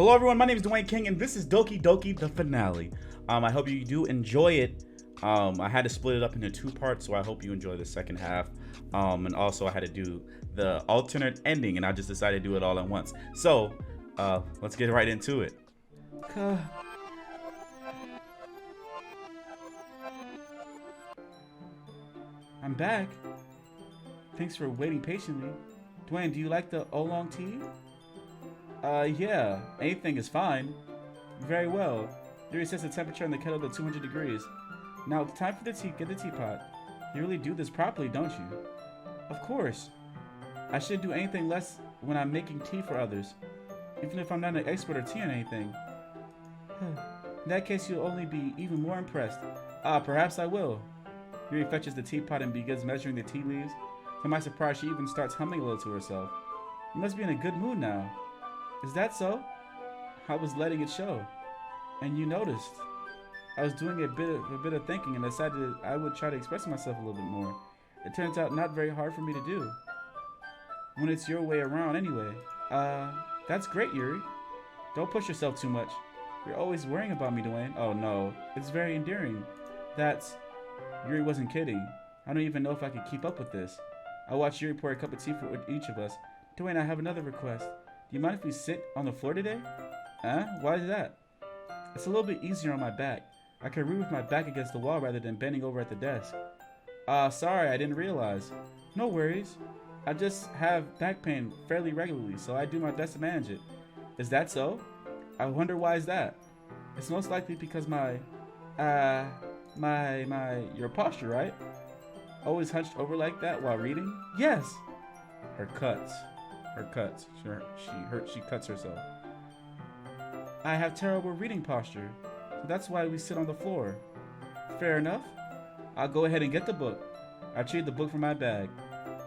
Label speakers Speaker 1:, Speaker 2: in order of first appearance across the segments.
Speaker 1: Hello everyone, my name is Dwayne King and this is Doki Doki, the finale. I hope you do enjoy it. I had to split it up into two parts, so I hope you enjoy the second half. And also I had to do the alternate ending and I just decided to do it all at once. So, let's get right into it. I'm back. Thanks for waiting patiently. Dwayne, do you like the oolong tea? Yeah. Anything is fine. Very well. Yuri sets the temperature in the kettle to 200 degrees. Now it's time for the tea. Get the teapot. You really do this properly, don't you? Of course. I shouldn't do anything less when I'm making tea for others, even if I'm not an expert or tea on anything. In that case, you'll only be even more impressed. Perhaps I will. Yuri fetches the teapot and begins measuring the tea leaves. To my surprise, she even starts humming a little to herself. You must be in a good mood now. Is that so? I was letting it show. And you noticed. I was doing a bit of thinking and decided I would try to express myself a little bit more. It turns out not very hard for me to do. When it's your way around anyway. That's great, Yuri. Don't push yourself too much. You're always worrying about me, Dwayne. Oh no, it's very endearing. Yuri wasn't kidding. I don't even know if I could keep up with this. I watched Yuri pour a cup of tea for each of us. Dwayne, I have another request. Do you mind if we sit on the floor today? Huh? Why is that? It's a little bit easier on my back. I can read with my back against the wall rather than bending over at the desk. Sorry, I didn't realize. No worries. I just have back pain fairly regularly, so I do my best to manage it. Is that so? I wonder why is that? It's most likely because your posture, right? Always hunched over like that while reading? Yes. Her cuts. She cuts herself. I have terrible reading posture, so that's why we sit on the floor. Fair enough. I'll go ahead and get the book. I retrieve the book from my bag.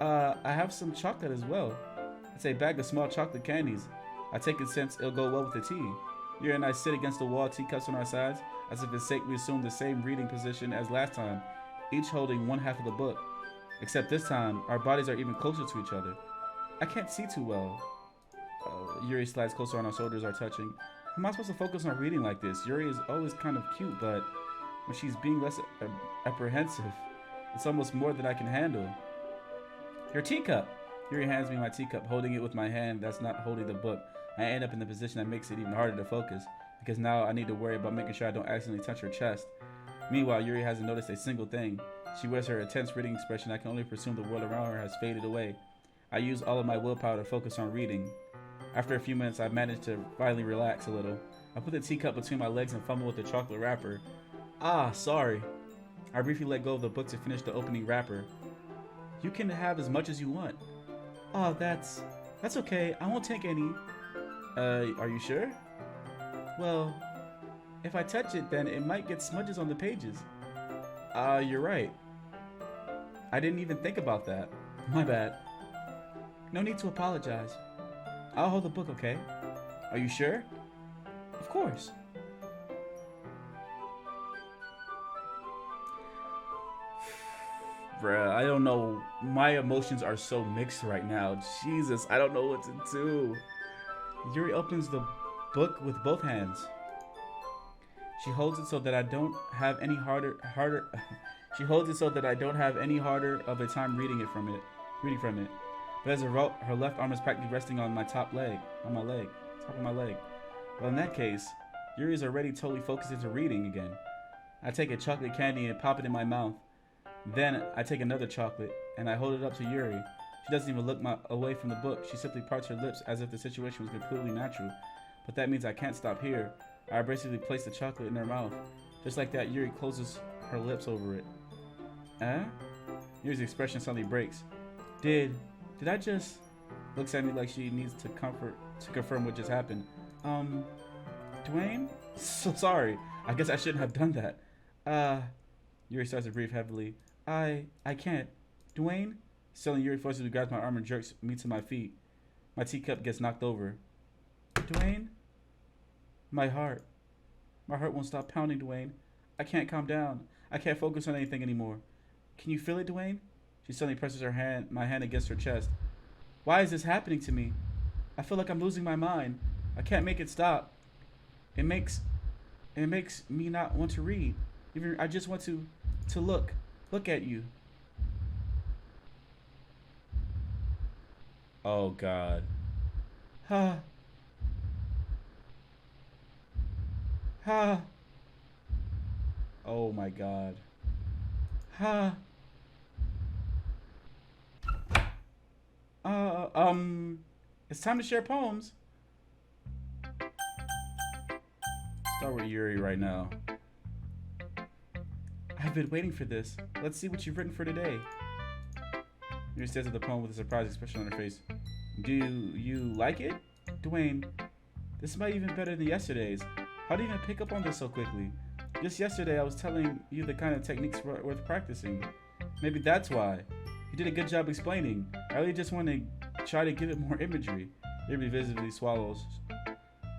Speaker 1: I have some chocolate as well. It's a bag of small chocolate candies. I take it since it'll go well with the tea. Yuri and I sit against the wall, teacups on our sides. As if it's sake, we assume the same reading position as last time, each holding one half of the book. Except this time, our bodies are even closer to each other. I can't see too well. Yuri slides closer on our shoulders are touching. How am I supposed to focus on reading like this? Yuri is always kind of cute, but when she's being less apprehensive, it's almost more than I can handle. Your teacup! Yuri hands me my teacup, holding it with my hand that's not holding the book. I end up in the position that makes it even harder to focus, because now I need to worry about making sure I don't accidentally touch her chest. Meanwhile, Yuri hasn't noticed a single thing. She wears her intense reading expression. I can only presume the world around her has faded away. I use all of my willpower to focus on reading. After a few minutes, I manage to finally relax a little. I put the teacup between my legs and fumble with the chocolate wrapper. Sorry. I briefly let go of the book to finish the opening wrapper. You can have as much as you want. That's okay. I won't take any. Are you sure? Well, if I touch it, then it might get smudges on the pages. You're right. I didn't even think about that. My bad. No need to apologize. I'll hold the book, okay? Are you sure? Of course. Bruh, I don't know. My emotions are so mixed right now. Jesus, I don't know what to do. Yuri opens the book with both hands. She holds it so that I don't have any harder She holds it so that I don't have any harder of a time reading from it. But as a result, her left arm is practically resting on my top of my leg. Well, in that case, Yuri is already totally focused into reading again. I take a chocolate candy and pop it in my mouth. Then I take another chocolate and I hold it up to Yuri. She doesn't even look away from the book. She simply parts her lips as if the situation was completely natural. But that means I can't stop here. I basically place the chocolate in her mouth. Just like that, Yuri closes her lips over it. Yuri's expression suddenly breaks. Did I just... Looks at me like she needs to confirm what just happened. Dwayne? So sorry. I guess I shouldn't have done that. Yuri starts to breathe heavily. I can't. Dwayne? Suddenly Yuri forcibly grabs my arm and jerks me to my feet. My teacup gets knocked over. Dwayne? My heart won't stop pounding, Dwayne. I can't calm down. I can't focus on anything anymore. Can you feel it, Dwayne? She suddenly presses my hand against her chest. Why is this happening to me? I feel like I'm losing my mind. I can't make it stop. It makes me not want to read. Even I just want to look at you. Oh God. Ha. Ha. Oh my God. Ha. It's time to share poems. Start with Yuri right now. I've been waiting for this. Let's see what you've written for today. Yuri stares at the poem with a surprised expression on her face. Do you like it? Dwayne, this might even better than yesterday's. How do you even pick up on this so quickly? Just yesterday I was telling you the kind of techniques worth practicing. Maybe that's why. You did a good job explaining. I really just want to try to give it more imagery. Yuri visibly swallows.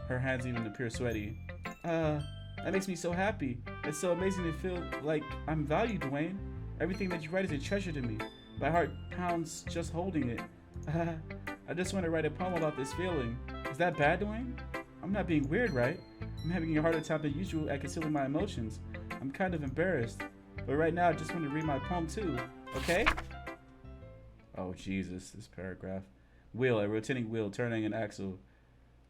Speaker 1: Her hands even appear sweaty. That makes me so happy. It's so amazing to feel like I'm valued, Dwayne. Everything that you write is a treasure to me. My heart pounds just holding it. I just want to write a poem about this feeling. Is that bad, Dwayne? I'm not being weird, right? I'm having a harder time than usual at concealing my emotions. I'm kind of embarrassed. But right now, I just want to read my poem too. Okay? Oh, Jesus, this paragraph. Wheel, a rotating wheel, turning an axle.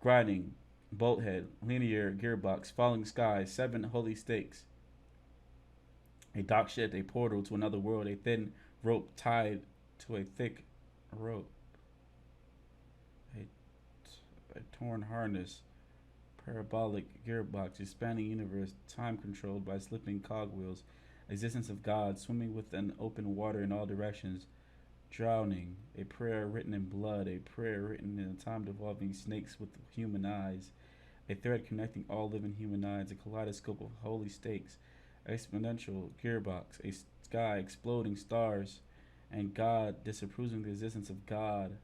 Speaker 1: Grinding. Bolt head, linear gearbox, falling sky, 7 holy stakes. A dock ship, a portal to another world, a thin rope tied to a thick rope. A torn harness, parabolic gearbox, expanding universe, time controlled by slipping cogwheels, existence of God, swimming within open water in all directions, drowning, a prayer written in blood, a prayer written in a time devolving snakes with human eyes, a thread connecting all living human eyes, a kaleidoscope of holy stakes, exponential gearbox, a sky exploding stars, and God disapproving the existence of God,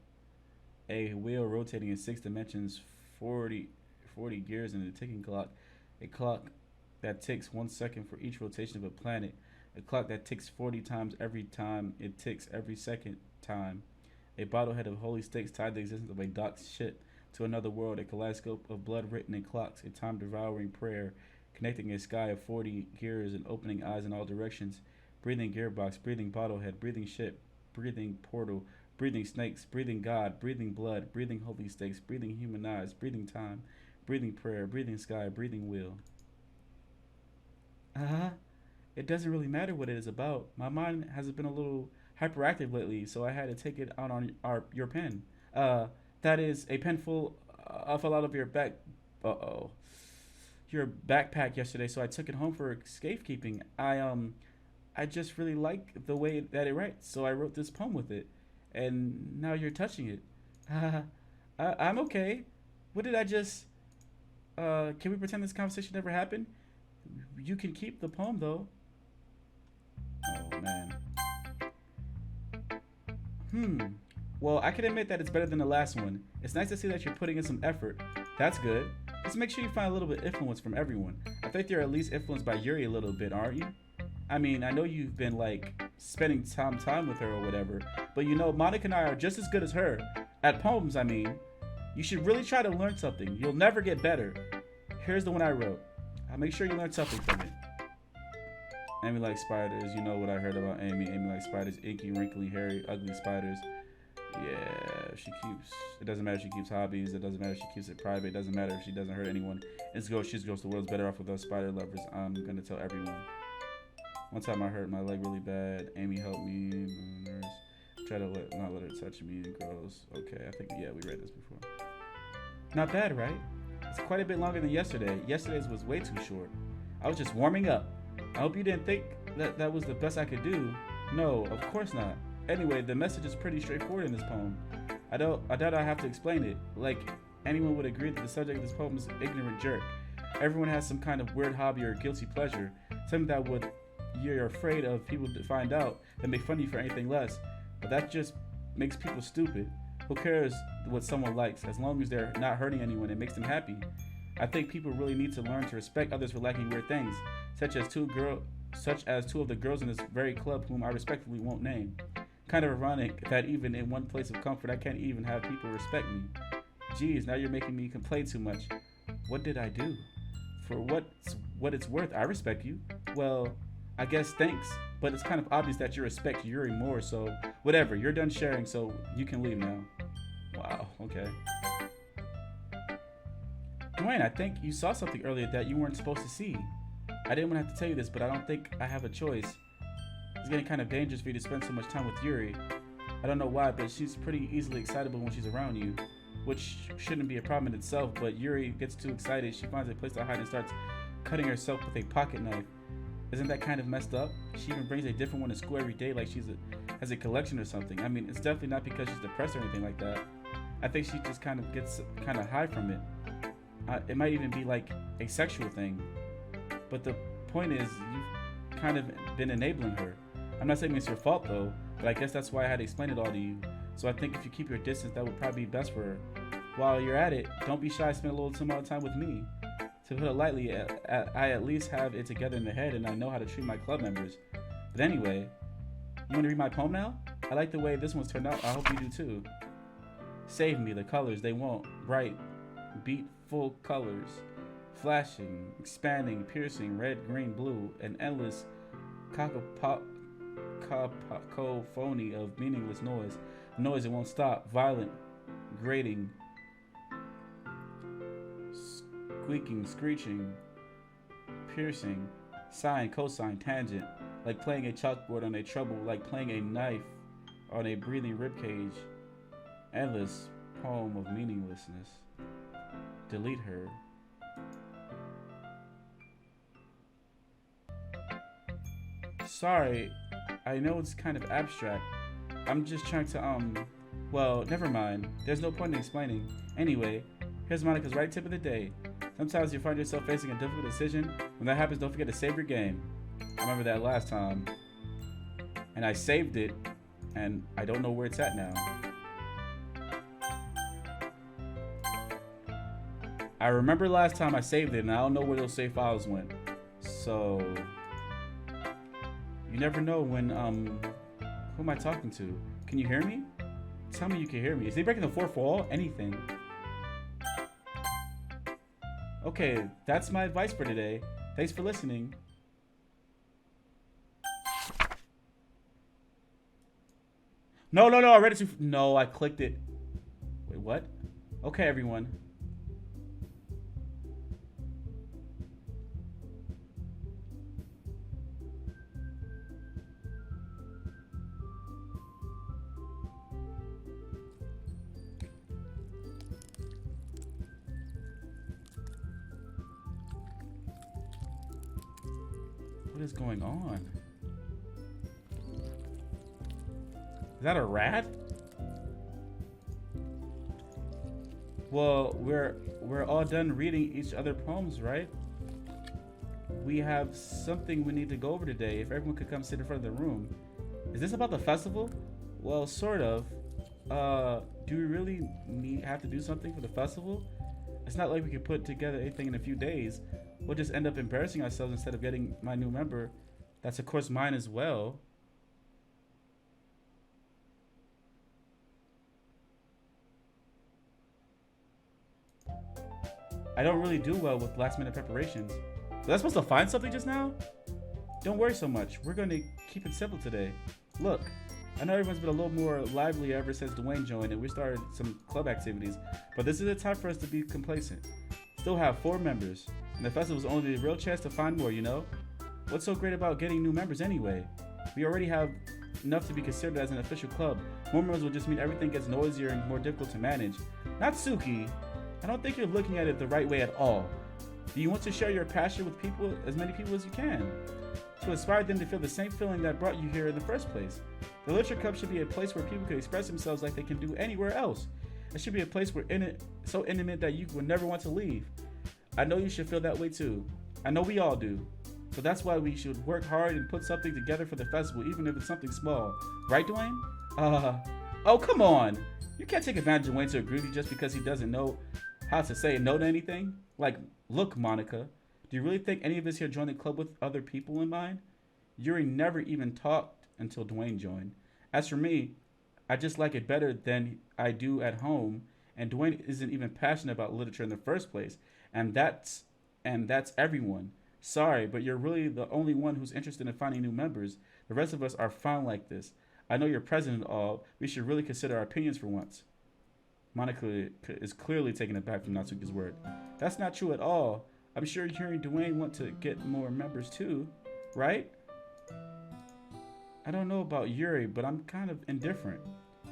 Speaker 1: a wheel rotating in 6 dimensions, 40 gears in a ticking clock, a clock that ticks 1 second for each rotation of a planet, a clock that ticks 40 times every time it ticks every second time, a bottlehead of holy stakes tied to the existence of a docked ship to another world, a kaleidoscope of blood written in clocks, a time-devouring prayer, connecting a sky of 40 gears and opening eyes in all directions, breathing gearbox, breathing bottlehead, breathing ship, breathing portal, breathing snakes, breathing God, breathing blood, breathing holy stakes, breathing human eyes, breathing time, breathing prayer, breathing sky, breathing wheel. It doesn't really matter what it is about. My mind has been a little hyperactive lately, so I had to take it out on your pen. That is a pen full fell out of your your backpack yesterday, so I took it home for safekeeping. I just really like the way that it writes, so I wrote this poem with it, and now you're touching it. I'm okay. What did I just? Can we pretend this conversation never happened? You can keep the poem though. Oh man. Well, I can admit that it's better than the last one. It's nice to see that you're putting in some effort. That's good. Just make sure you find a little bit of influence from everyone. I think you're at least influenced by Yuri a little bit, aren't you? I mean, I know you've been like spending time with her or whatever, but you know, Monica and I are just as good as her. At poems, I mean. You should really try to learn something. You'll never get better. Here's the one I wrote. I'll make sure you learn something from it. Amy likes spiders. You know what I heard about Amy. Amy likes spiders. Inky, wrinkly, hairy, ugly spiders. Yeah, she keeps. It doesn't matter if she keeps hobbies. It doesn't matter if she keeps it private. It doesn't matter if she doesn't hurt anyone. She goes. The world's better off with us spider lovers. I'm gonna tell everyone. One time I hurt my leg really bad. Amy helped me. The nurse tried to not let her touch me. Gross. Okay, I think we read this before. Not bad, right? It's quite a bit longer than yesterday. Yesterday's was way too short. I was just warming up. I hope you didn't think that was the best I could do. No, of course not. Anyway, the message is pretty straightforward in this poem. I doubt I have to explain it. Like, anyone would agree that the subject of this poem is an ignorant jerk. Everyone has some kind of weird hobby or guilty pleasure. Something that you're afraid of people to find out and make fun of you for anything less. But that just makes people stupid. Who cares what someone likes? As long as they're not hurting anyone, it makes them happy. I think people really need to learn to respect others for liking weird things, such as two of the girls in this very club whom I respectfully won't name. Kind of ironic that even in one place of comfort I can't even have people respect me. Geez, now you're making me complain too much. What did I do? For what it's worth, I respect you. Well, I guess thanks, but it's kind of obvious that you respect Yuri more, so whatever, you're done sharing, so you can leave now. Wow, okay. Dwayne, I think you saw something earlier that you weren't supposed to see. I didn't want to have to tell you this, but I don't think I have a choice. It's getting kind of dangerous for you to spend so much time with Yuri. I don't know why, but she's pretty easily excitable when she's around you, which shouldn't be a problem in itself, but Yuri gets too excited, she finds a place to hide and starts cutting herself with a pocket knife. Isn't that kind of messed up? She even brings a different one to school every day like has a collection or something. I mean, it's definitely not because she's depressed or anything like that. I think she just kind of gets kind of high from it. It might even be like a sexual thing. But the point is, you've kind of been enabling her. I'm not saying it's your fault though, but I guess that's why I had to explain it all to you. So I think if you keep your distance, that would probably be best for her. While you're at it, don't be shy, spend a little some more time with me. To put it lightly, I at least have it together in the head and I know how to treat my club members. But anyway, you want to read my poem now? I like the way this one's turned out, I hope you do too. Save me, the colors, they won't. Bright, beatful colors. Flashing, expanding, piercing, red, green, blue, an endless cacophony of meaningless noise. Noise that won't stop, violent, grating, squeaking, screeching, piercing, sine, cosine, tangent, like playing a chalkboard on a treble, like playing a knife on a breathing ribcage. Endless poem of meaninglessness. Delete her. Sorry, I know it's kind of abstract. I'm just trying to, well, never mind. There's no point in explaining. Anyway, here's Monika's right tip of the day. Sometimes you find yourself facing a difficult decision. When that happens, don't forget to save your game. I remember that last time. And I saved it, and I don't know where it's at now. I remember last time I saved it, and I don't know where those save files went. So, you never know when, who am I talking to? Can you hear me? Tell me you can hear me. Is he breaking the fourth wall? Anything. Okay, that's my advice for today. Thanks for listening. No, I read it too. No, I clicked it. Wait, what? Okay, everyone. What is going on? Is that a rat? Well, we're all done reading each other poems, right? We have something we need to go over today. If everyone could come sit in front of the room. Is this about the festival? Well, sort of. Do we really have to do something for the festival? It's not like we could put together anything in a few days. We'll just end up embarrassing ourselves instead of getting my new member. That's of course mine as well. I don't really do well with last minute preparations. Was I supposed to find something just now? Don't worry so much. We're going to keep it simple today. Look, I know everyone's been a little more lively ever since Dwayne joined and we started some club activities, but this is the time for us to be complacent. Still have 4 members, and the festival's only the real chance to find more, you know? What's so great about getting new members anyway? We already have enough to be considered as an official club. More members will just mean everything gets noisier and more difficult to manage. Natsuki, I don't think you're looking at it the right way at all. Do you want to share your passion with people, as many people as you can? To inspire them to feel the same feeling that brought you here in the first place. The Literature Club should be a place where people can express themselves like they can do anywhere else. It should be a place where so intimate that you would never want to leave. I know you should feel that way too. I know we all do. So that's why we should work hard and put something together for the festival, even if it's something small. Right, Dwayne? Oh, come on. You can't take advantage of Wayne to agree with you just because he doesn't know how to say no to anything. Like, look, Monika, do you really think any of us here joined the club with other people in mind? Yuri never even talked until Dwayne joined. As for me, I just like it better than I do at home, And Dwayne isn't even passionate about literature in the first place. And that's everyone. Sorry, but you're really the only one who's interested in finding new members. The rest of us are fine like this. I know you're president and all. We should really consider our opinions for once. Monica is clearly taken aback from Natsuki's word. That's not true at all. I'm sure Yuri and Dwayne want to get more members too, right? I don't know about Yuri, but I'm kind of indifferent.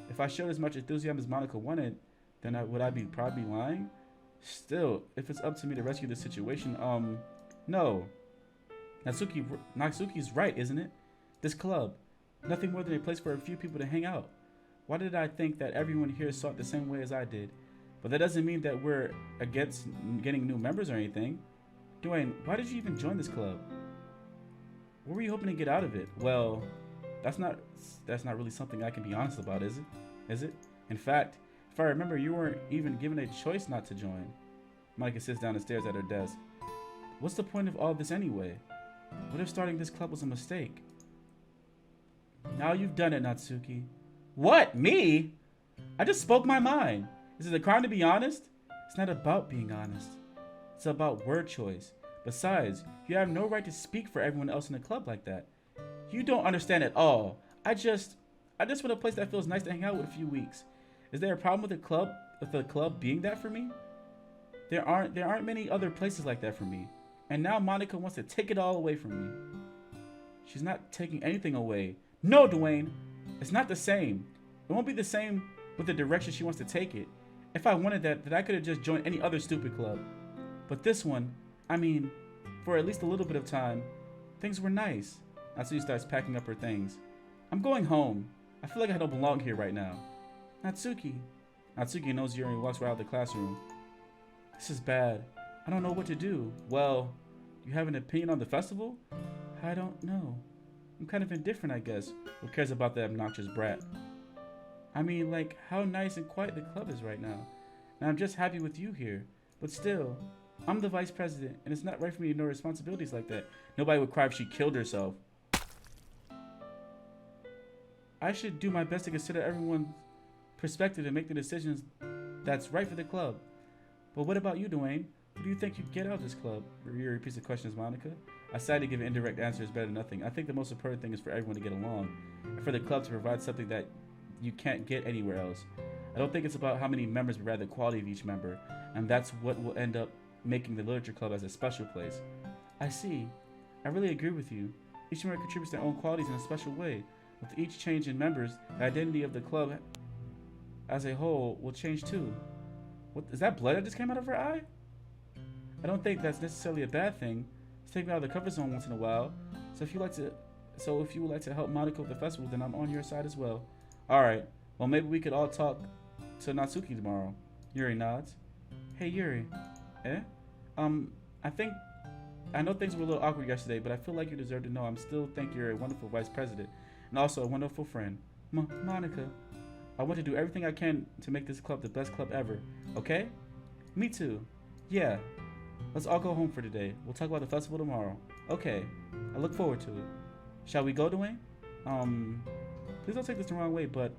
Speaker 1: If I showed as much enthusiasm as Monica wanted, then would I be probably lying? Still, if it's up to me to rescue the situation, no. Natsuki's right, isn't it? This club, nothing more than a place for a few people to hang out. Why did I think that everyone here saw it the same way as I did? But that doesn't mean that we're against getting new members or anything. Dwayne, why did you even join this club? What were you hoping to get out of it? Well, that's not really something I can be honest about, is it? Is it? In fact, if I remember, you weren't even given a choice not to join. Monica sits down and stares at her desk. What's the point of all this anyway? What if starting this club was a mistake? Now you've done it, Natsuki. What? Me? I just spoke my mind. Is it a crime to be honest? It's not about being honest. It's about word choice. Besides, you have no right to speak for everyone else in the club like that. You don't understand at all. I just want a place that feels nice to hang out with a few weeks. Is there a problem with the club being that for me? There aren't many other places like that for me. And now Monica wants to take it all away from me. She's not taking anything away. No, Dwayne. It's not the same. It won't be the same with the direction she wants to take it. If I wanted that, then I could have just joined any other stupid club. But this one, I mean, for at least a little bit of time, things were nice. Natsuki starts packing up her things. I'm going home. I feel like I don't belong here right now. Natsuki. Natsuki knows Yuri and walks right out of the classroom. This is bad. I don't know what to do. Well, you have an opinion on the festival? I don't know. I'm kind of indifferent, I guess. Who cares about the obnoxious brat? I mean, like, how nice and quiet the club is right now. And I'm just happy with you here. But still, I'm the vice president, and it's not right for me to know responsibilities like that. Nobody would cry if she killed herself. I should do my best to consider everyone's perspective and make the decisions that's right for the club. But what about you, Dwayne? What do you think you'd get out of this club? Yuri repeats the question as Monica. I decided to give an indirect answer is better than nothing. I think the most important thing is for everyone to get along, and for the club to provide something that you can't get anywhere else. I don't think it's about how many members, but rather the quality of each member, and that's what will end up making the literature club as a special place. I see. I really agree with you. Each member contributes their own qualities in a special way. With each change in members, the identity of the club as a whole will change too. What is that blood that just came out of her eye? I don't think that's necessarily a bad thing. It's taking me out of the comfort zone once in a while. So if you would like to help Monica with the festival, then I'm on your side as well. Alright. Well, maybe we could all talk to Natsuki tomorrow. Yuri nods. Hey Yuri. Eh? I know things were a little awkward yesterday, but I feel like you deserve to know I still think you're a wonderful vice president and also a wonderful friend. Monica, I want to do everything I can to make this club the best club ever. Okay? Me too. Yeah. Let's all go home for today. We'll talk about the festival tomorrow. Okay. I look forward to it. Shall we go, Dwayne? Please don't take this the wrong way, but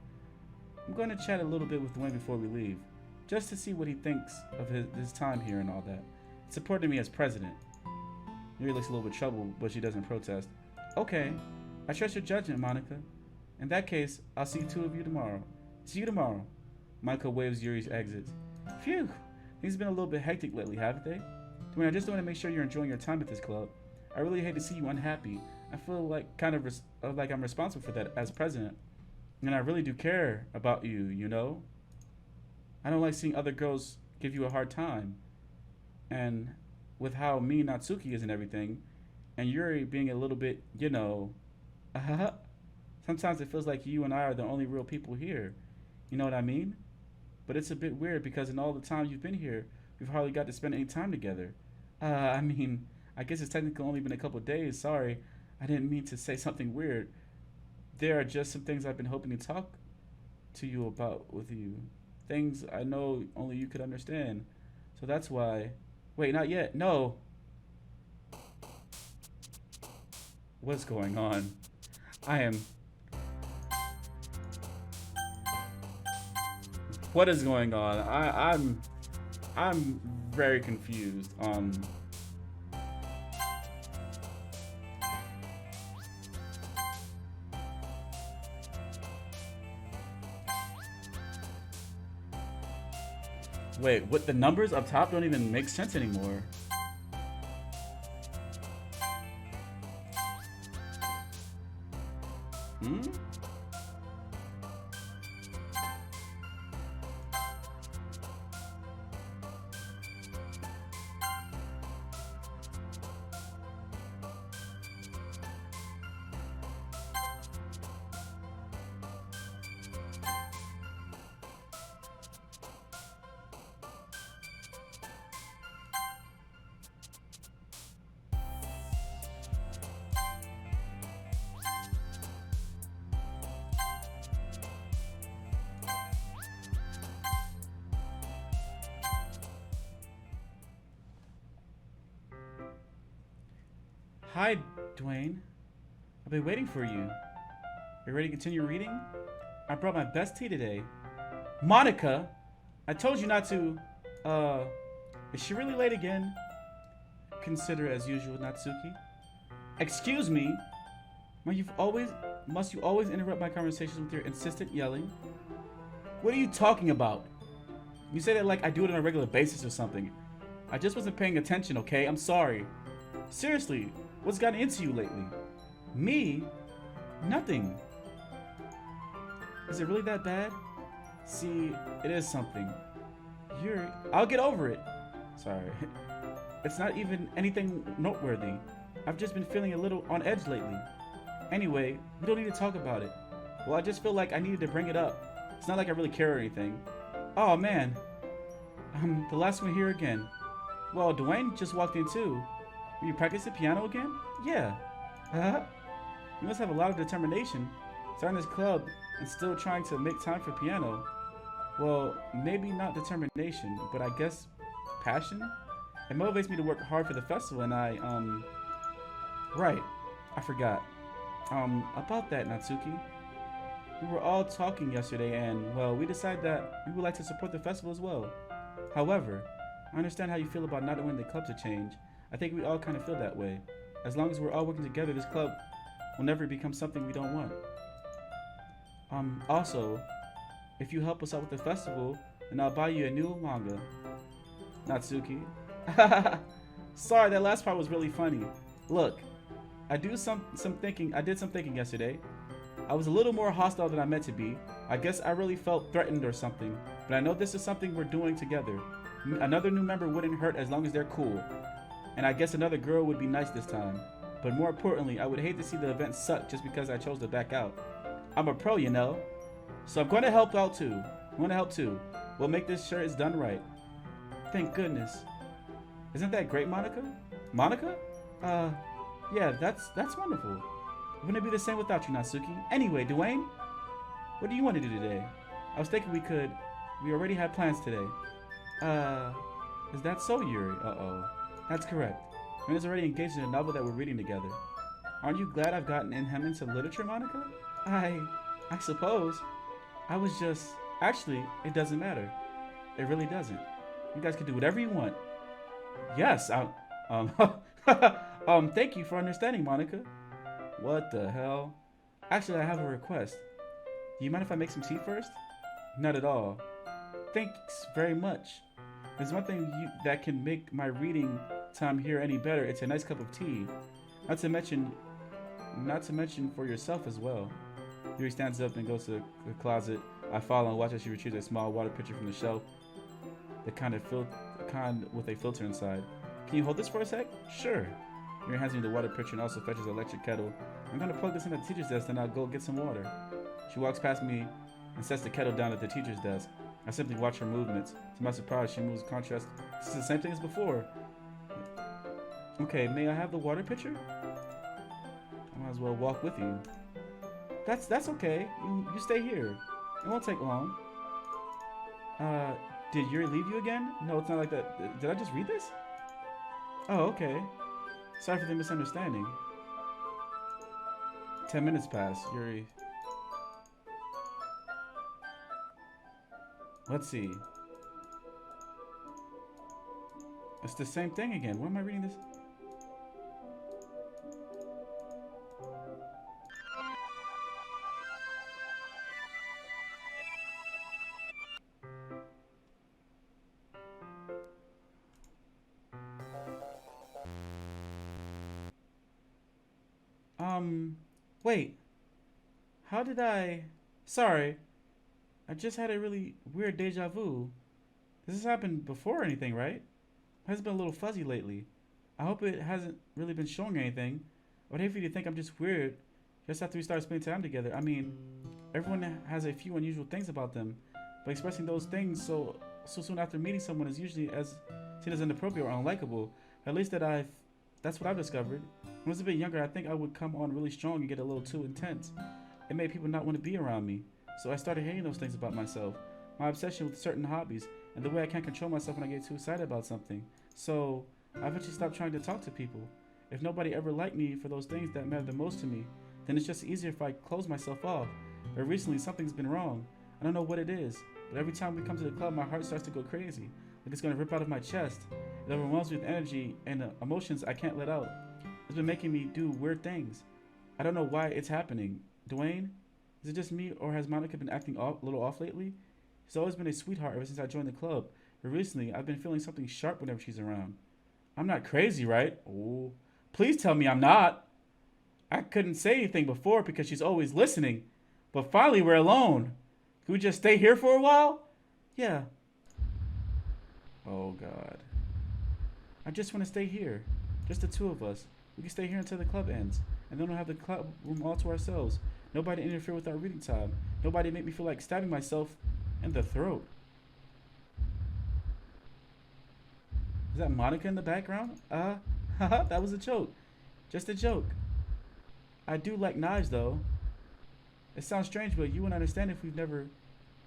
Speaker 1: I'm going to chat a little bit with Dwayne before we leave, just to see what he thinks of his time here and all that. It's important to me as president. Yuri looks a little bit troubled, but she doesn't protest. Okay. I trust your judgment, Monica. In that case, I'll see two of you tomorrow. See you tomorrow. Monica waves Yuri's exits. Phew. Things have been a little bit hectic lately, haven't they? Dwayne, I just want to make sure you're enjoying your time at this club. I really hate to see you unhappy. I feel like like I'm responsible for that as president. And I really do care about you, you know? I don't like seeing other girls give you a hard time. And with how mean Natsuki is and everything, and Yuri being a little bit, you know, sometimes it feels like you and I are the only real people here. You know what I mean? But it's a bit weird because in all the time you've been here, we've hardly got to spend any time together. I mean, I guess it's technically only been a couple of days. Sorry, I didn't mean to say something weird. There are just some things I've been hoping to talk to you about with you. Things I know only you could understand. So that's why... Wait, not yet. No. What's going on? What is going on? I'm very confused. Wait, what? The numbers up top don't even make sense anymore. Hmm? Hi, Dwayne. I've been waiting for you. You ready to continue reading? I brought my best tea today. Monica! I told you not to. Is she really late again? Consider as usual, Natsuki. Excuse me? Must you always interrupt my conversations with your insistent yelling? What are you talking about? You say that like I do it on a regular basis or something. I just wasn't paying attention, okay? I'm sorry. Seriously, what's gotten into you lately? Me? Nothing. Is it really that bad? See, it is something. I'll get over it. Sorry. It's not even anything noteworthy. I've just been feeling a little on edge lately. Anyway, we don't need to talk about it. Well, I just feel like I needed to bring it up. It's not like I really care or anything. Oh man. I'm the last one here again. Well, Dwayne just walked in too. Will you practice the piano again? Yeah. You must have a lot of determination. Starting this club and still trying to make time for piano. Well, maybe not determination, but I guess passion? It motivates me to work hard for the festival and right. I forgot. About that, Natsuki. We were all talking yesterday and, well, we decided that we would like to support the festival as well. However, I understand how you feel about not wanting the club to change. I think we all kind of feel that way. As long as we're all working together, this club will never become something we don't want. Also, if you help us out with the festival, then I'll buy you a new manga. Natsuki. Sorry, that last part was really funny. Look, I did some thinking yesterday. I was a little more hostile than I meant to be. I guess I really felt threatened or something. But I know this is something we're doing together. Another new member wouldn't hurt as long as they're cool. And I guess another girl would be nice this time. But more importantly, I would hate to see the event suck just because I chose to back out. I'm a pro, you know. So I'm going to help out too. We'll make this sure it's done right. Thank goodness. Isn't that great, Monica? Monica? Yeah, that's wonderful. Wouldn't it be the same without you, Natsuki? Anyway, Dwayne, what do you want to do today? I was thinking we already had plans today. Is that so, Yuri? Uh-oh. That's correct. Rena's already engaged in a novel that we're reading together. Aren't you glad I've gotten him into literature, Monica? I suppose. I was just... Actually, it doesn't matter. It really doesn't. You guys can do whatever you want. Yes, thank you for understanding, Monica. What the hell? Actually, I have a request. Do you mind if I make some tea first? Not at all. Thanks very much. There's one thing that can make my reading time here any better. It's a nice cup of tea. Not to mention for yourself as well. Yuri stands up and goes to the closet. I follow and watch as she retrieves a small water pitcher from the shelf. The kind with a filter inside. Can you hold this for a sec? Sure. Yuri hands me the water pitcher and also fetches an electric kettle. I'm gonna plug this in at the teacher's desk, then I'll go get some water. She walks past me and sets the kettle down at the teacher's desk. I simply watch her movements. To my surprise, she moves contrast. This is the same thing as before. Okay, may I have the water pitcher? I might as well walk with you. That's okay. You stay here. It won't take long. Did Yuri leave you again? No, it's not like that. Did I just read this? Oh, okay. Sorry for the misunderstanding. 10 minutes pass. Yuri. Let's see. It's the same thing again. Where am I reading this? Wait. How did I... Sorry. I just had a really weird deja vu. This has happened before or anything, right? It has been a little fuzzy lately. I hope it hasn't really been showing anything. I would hate for you to think I'm just weird just after we start spending time together. I mean, everyone has a few unusual things about them, but expressing those things so soon after meeting someone is usually as seen as inappropriate or unlikable. At least that's what I've discovered. When I was a bit younger, I think I would come on really strong and get a little too intense. It made people not want to be around me. So I started hating those things about myself. My obsession with certain hobbies, and the way I can't control myself when I get too excited about something. So I eventually stopped trying to talk to people. If nobody ever liked me for those things that matter the most to me, then it's just easier if I close myself off. But recently something's been wrong. I don't know what it is, but every time we come to the club, my heart starts to go crazy. Like it's gonna rip out of my chest. It overwhelms me with energy and emotions I can't let out. It's been making me do weird things. I don't know why it's happening. Dwayne? Is it just me, or has Monica been acting a little off lately? She's always been a sweetheart ever since I joined the club, but recently I've been feeling something sharp whenever she's around. I'm not crazy, right? Oh, please tell me I'm not. I couldn't say anything before because she's always listening, but finally we're alone. Can we just stay here for a while? Yeah. Oh, God. I just want to stay here. Just the two of us. We can stay here until the club ends, and then we'll have the club room all to ourselves. Nobody interfere with our reading time. Nobody make me feel like stabbing myself in the throat. Is that Monica in the background? Haha, that was a joke. Just a joke. I do like knives, though. It sounds strange, but you wouldn't understand if we've never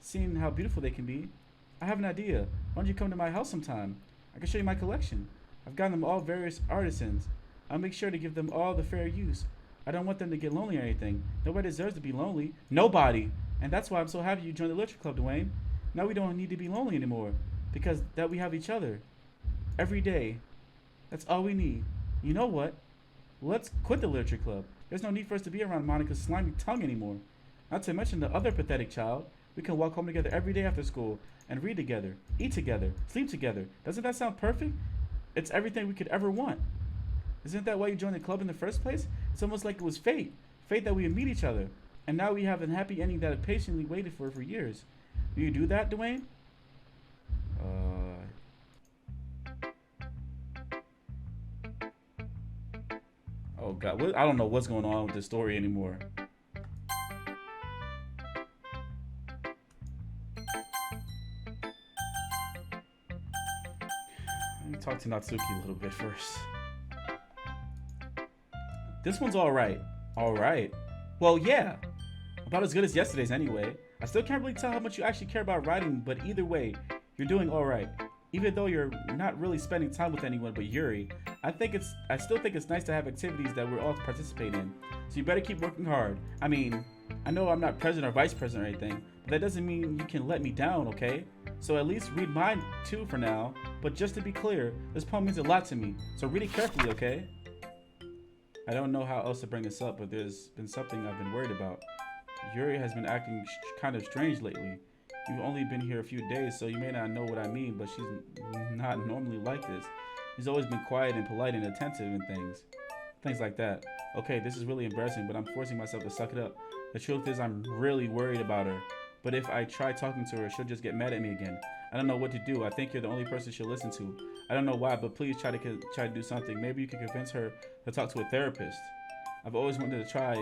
Speaker 1: seen how beautiful they can be. I have an idea. Why don't you come to my house sometime? I can show you my collection. I've gotten them all various artisans. I'll make sure to give them all the fair use. I don't want them to get lonely or anything. Nobody deserves to be lonely. Nobody. And that's why I'm so happy you joined the literature club, Dwayne. Now we don't need to be lonely anymore. Because that we have each other. Every day. That's all we need. You know what? Let's quit the literature club. There's no need for us to be around Monica's slimy tongue anymore. Not to mention the other pathetic child. We can walk home together every day after school and read together, eat together, sleep together. Doesn't that sound perfect? It's everything we could ever want. Isn't that why you joined the club in the first place? It's almost like it was fate. Fate that we would meet each other. And now we have a happy ending that I patiently waited for years. Do you do that, Dwayne? Oh God, I don't know what's going on with this story anymore. Let me talk to Natsuki a little bit first. This one's alright. Alright. Well, yeah. About as good as yesterday's anyway. I still can't really tell how much you actually care about writing, but either way, you're doing alright. Even though you're not really spending time with anyone but Yuri, I still think it's nice to have activities that we're all participate in. So you better keep working hard. I mean, I know I'm not president or vice president or anything, but that doesn't mean you can let me down, okay? So at least read mine too for now. But just to be clear, this poem means a lot to me, so read it carefully, okay? I don't know how else to bring this up, but there's been something I've been worried about. Yuri has been acting kind of strange lately. You've only been here a few days, so you may not know what I mean, but she's not normally like this. She's always been quiet and polite and attentive and things like that. Okay, this is really embarrassing, but I'm forcing myself to suck it up. The truth is I'm really worried about her, but if I try talking to her, she'll just get mad at me again. I don't know what to do. I think you're the only person she'll listen to. I don't know why, but please try to do something. Maybe you can convince her to talk to a therapist. I've always wanted to try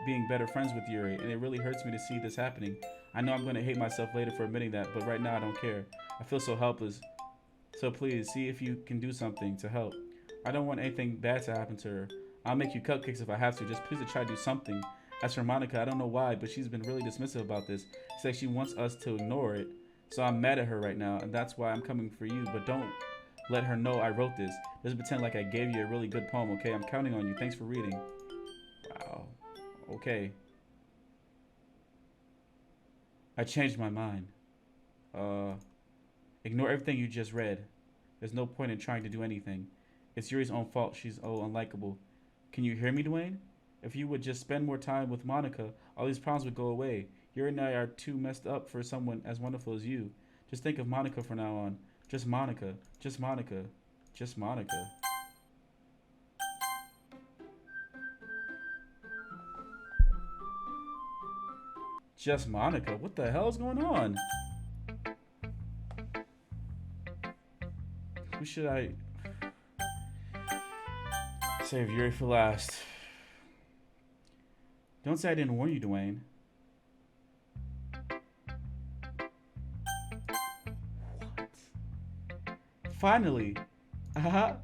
Speaker 1: being better friends with Yuri, and it really hurts me to see this happening. I know I'm going to hate myself later for admitting that, but right now I don't care. I feel so helpless. So please, see if you can do something to help. I don't want anything bad to happen to her. I'll make you cupcakes if I have to. Just please try to do something. As for Monica, I don't know why, but she's been really dismissive about this. It's like she wants us to ignore it. So I'm mad at her right now, and that's why I'm coming for you. But don't let her know I wrote this. Just pretend like I gave you a really good poem, okay? I'm counting on you. Thanks for reading. Wow. Okay. I changed my mind. Uh, Ignore everything you just read. There's no point in trying to do anything. It's Yuri's own fault. She's unlikable. Can you hear me, Dwayne? If you would just spend more time with Monica, all these problems would go away. Yuri and I are too messed up for someone as wonderful as you. Just think of Monica from now on. Just Monica. Just Monica. Just Monica. Just Monica? What the hell is going on? Who should I save Yuri for last? Don't say I didn't warn you, Dwayne. What? Finally! Haha!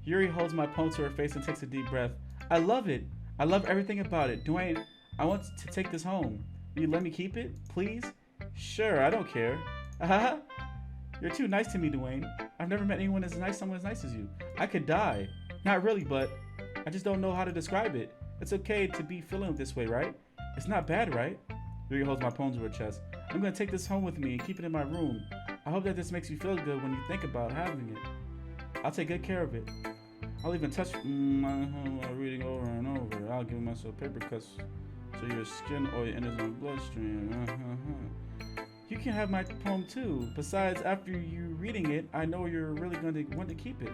Speaker 1: Yuri holds my palm to her face and takes a deep breath. I love it! I love everything about it. Dwayne, I want to take this home. Will you let me keep it, please? Sure, I don't care. Haha! You're too nice to me, Dwayne. I've never met anyone as nice, someone as nice as you. I could die. Not really, but I just don't know how to describe it. It's okay to be feeling this way, right? It's not bad, right? Yuri holds my palm to her chest. I'm gonna take this home with me and keep it in my room. I hope that this makes you feel good when you think about having it. I'll take good care of it. I'll even touch reading over and over. I'll give myself paper cuts so your skin oil enters my bloodstream. You can have my poem too. Besides, after you reading it, I know you're really going to want to keep it.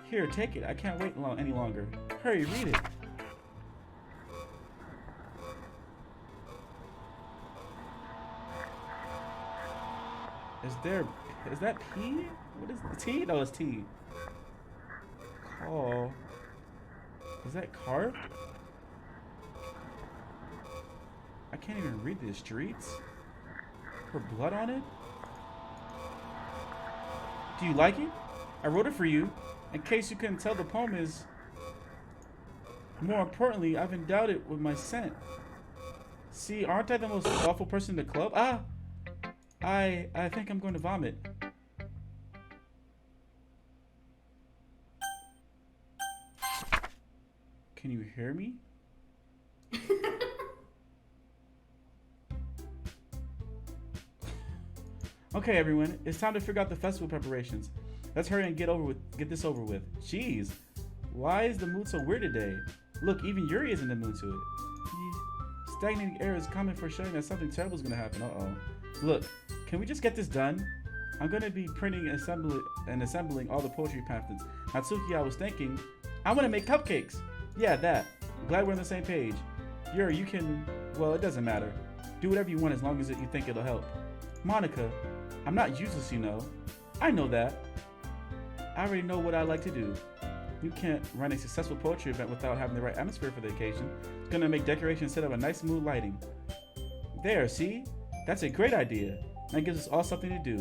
Speaker 1: Here, take it. I can't wait any longer. Hurry, read it. Is that P? What is the T? No, it's T. Call. Is that carved? I can't even read the streets. Her blood on it? Do you like it? I wrote it for you. In case you couldn't tell, the poem is... More importantly, I've endowed it with my scent. See, aren't I the most awful person in the club? Ah! I think I'm going to vomit. Can you hear me? Okay, everyone, it's time to figure out the festival preparations. Let's hurry and get this over with. Jeez, why is the mood so weird today? Look, even Yuri is in the mood to it. Stagnating air is common for showing that something terrible is gonna happen. Uh-oh. Look, can we just get this done? I'm gonna be printing and assembling all the poetry pamphlets. Natsuki, I was thinking, I wanna make cupcakes. Yeah, that. I'm glad we're on the same page. Yuri, you can, well, it doesn't matter. Do whatever you want as long as you think it'll help. Monica, I'm not useless, you know. I know that. I already know what I like to do. You can't run a successful poetry event without having the right atmosphere for the occasion. It's gonna make decorations set up a nice mood lighting. There, see? That's a great idea. That gives us all something to do.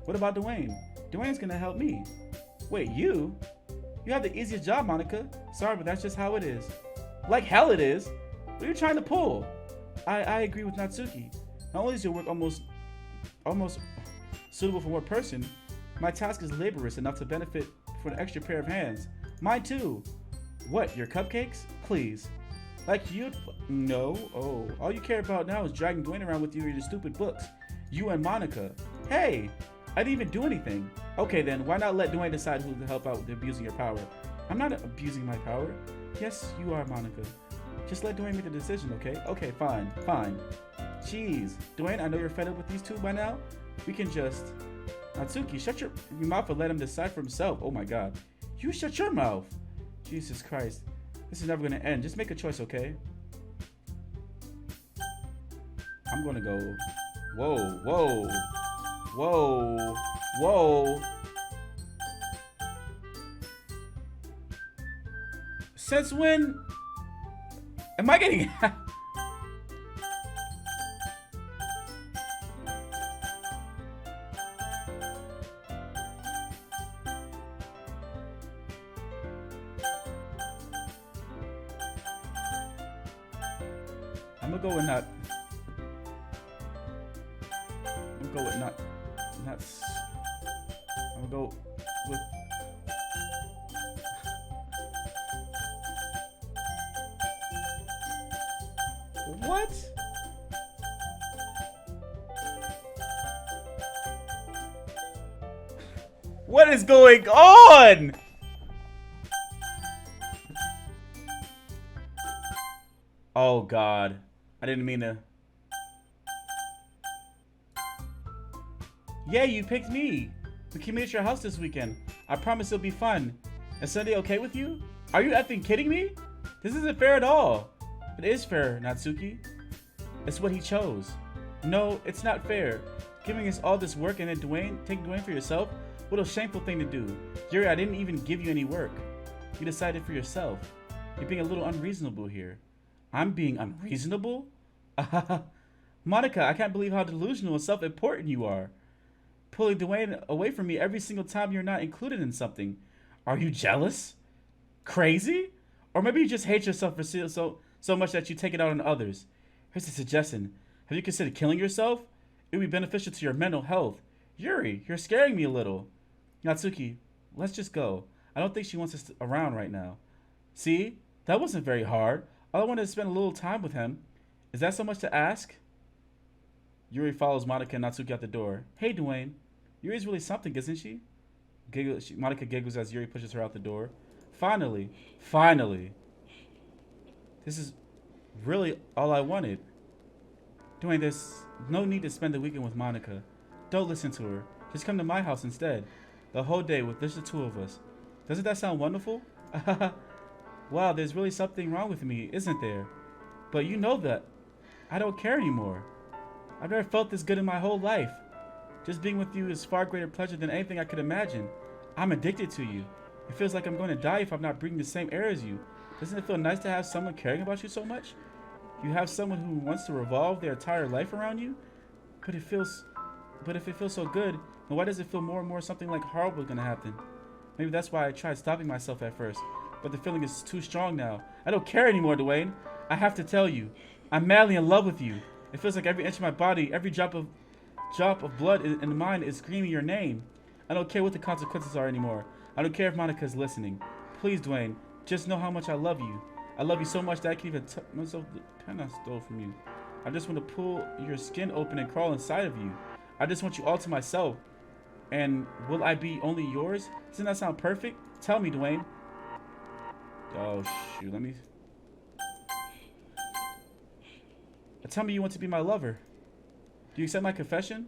Speaker 1: What about Dwayne? Dwayne's gonna help me. Wait, you? You have the easiest job, Monica. Sorry, but that's just how it is. Like hell it is. What are you trying to pull? I agree with Natsuki. Not only is your work almost suitable for one person, my task is laborious enough to benefit from an extra pair of hands. Mine too. What, your cupcakes? Please. Like you'd... No. Oh, all you care about now is dragging Dwayne around with you in your stupid books. You and Monica. Hey, I didn't even do anything. Okay then, why not let Dwayne decide who to help out with abusing your power? I'm not abusing my power. Yes, you are, Monica. Just let Dwayne make the decision, okay? Okay, fine, fine. Jeez, Dwayne, I know you're fed up with these two by now. We can just... Natsuki, shut your mouth and let him decide for himself. Oh my god. You shut your mouth. Jesus Christ. This is never gonna end. Just make a choice, okay? I'm gonna go... Whoa, whoa. Whoa. Whoa. Since when... Am I getting... I'm gonna go with not. I'm gonna go with not. I'm gonna go with. What? What is going on? Oh God, I didn't mean to. Yeah, you picked me. We can meet at your house this weekend. I promise it'll be fun. Is Sunday okay with you? Are you effing kidding me? This isn't fair at all. It is fair, Natsuki. It's what he chose. No, it's not fair. Giving us all this work and then taking Dwayne for yourself? What a shameful thing to do. Yuri, I didn't even give you any work. You decided for yourself. You're being a little unreasonable here. I'm being unreasonable? Monika, I can't believe how delusional and self-important you are. Pulling Dwayne away from me every single time you're not included in something. Are you jealous? Crazy? Or maybe you just hate yourself for so much that you take it out on others. Here's a suggestion. Have you considered killing yourself? It would be beneficial to your mental health. Yuri, you're scaring me a little. Natsuki, let's just go. I don't think she wants us around right now. See? That wasn't very hard. All I wanted to spend a little time with him. Is that so much to ask? Yuri follows Monika and Natsuki out the door. Hey, Dwayne. Yuri's really something, isn't she? Monika giggles as Yuri pushes her out the door. Finally. Finally. This is really all I wanted. Dwayne, there's no need to spend the weekend with Monika. Don't listen to her. Just come to my house instead. The whole day with just the two of us. Doesn't that sound wonderful? Wow, there's really something wrong with me, isn't there? But you know that. I don't care anymore. I've never felt this good in my whole life. Just being with you is far greater pleasure than anything I could imagine. I'm addicted to you. It feels like I'm going to die if I'm not breathing the same air as you. Doesn't it feel nice to have someone caring about you so much? You have someone who wants to revolve their entire life around you? But if it feels so good, then why does it feel more and more something like horrible is going to happen? Maybe that's why I tried stopping myself at first. But the feeling is too strong now. I don't care anymore, Dwayne. I have to tell you. I'm madly in love with you. It feels like every inch of my body, every drop of blood in mine is screaming your name. I don't care what the consequences are anymore. I don't care if Monika's listening. Please, Dwayne, just know how much I love you. I love you so much that I can't even touch myself the pen I stole from you. I just want to pull your skin open and crawl inside of you. I just want you all to myself. And will I be only yours? Doesn't that sound perfect? Tell me, Dwayne. Oh, shoot. Let me... Tell me you want to be my lover. Do you accept my confession?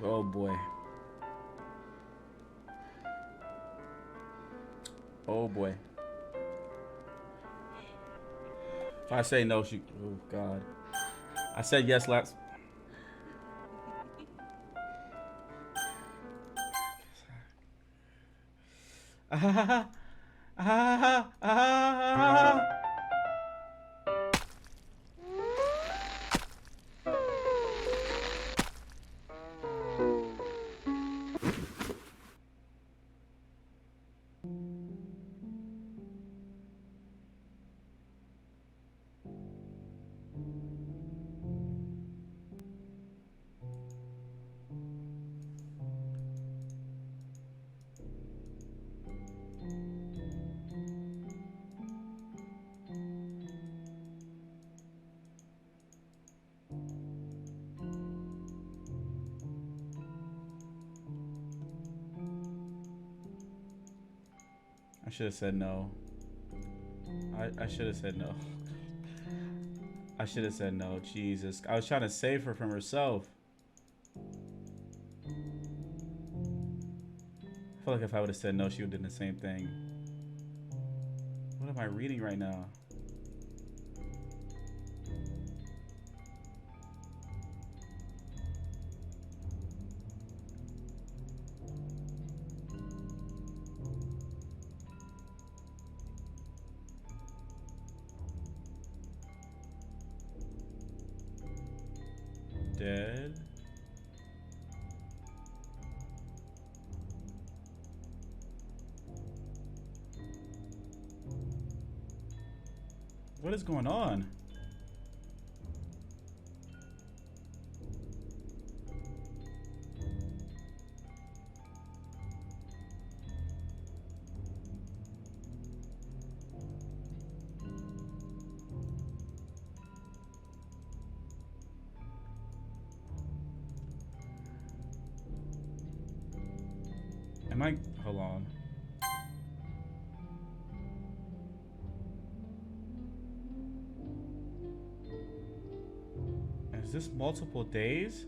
Speaker 1: Oh boy. Oh boy. If I say no, she... Oh God. I said yes last... Ah, ah, ah, ah. I should have said no. I should have said no. I should have said no. Jesus. I was trying to save her from herself. I feel like if I would have said no, she would have done the same thing. What am I reading right now? Dead. What is going on? this multiple days?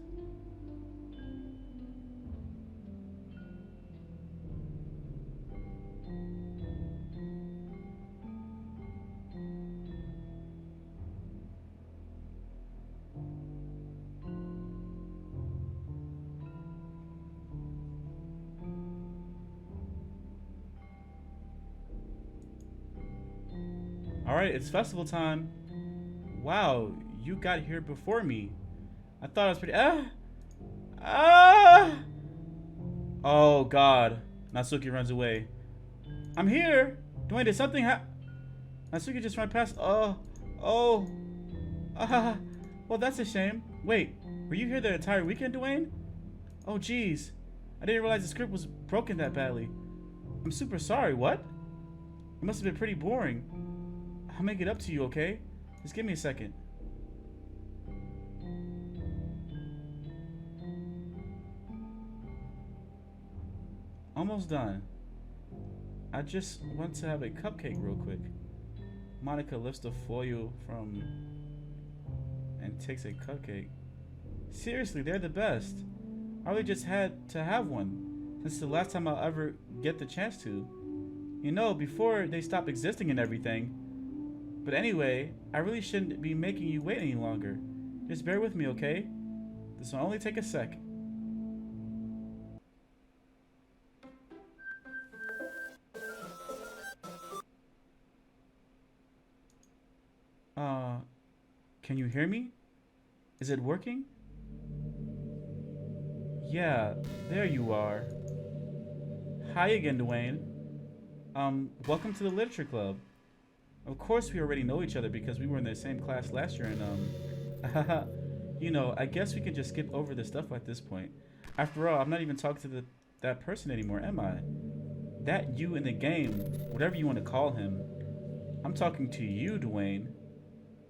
Speaker 1: Alright, it's festival time. Wow, you got here before me. I thought I was pretty. Oh god. Natsuki runs away. I'm here. Dwayne, did something Natsuki just ran past. Well, that's a shame. Wait, were you here the entire weekend, Dwayne? Oh, jeez. I didn't realize the script was broken that badly. I'm super sorry. What? It must have been pretty boring. I'll make it up to you, okay? Just give me a second. Almost done. I just want to have a cupcake real quick. Monika lifts the foil from and takes a cupcake. Seriously, they're the best. I really just had to have one since the last time I'll ever get the chance to. You know, before they stopped existing and everything. But anyway, I really shouldn't be making you wait any longer. Just bear with me, okay? This will only take a sec. Can you hear me? Is it working? Yeah, there you are. Hi again, Dwayne. Welcome to the Literature Club. Of course we already know each other because we were in the same class last year and you know, I guess we can just skip over this stuff at this point. After all, I'm not even talking to that person anymore, am I? That you in the game, whatever you want to call him. I'm talking to you, Dwayne.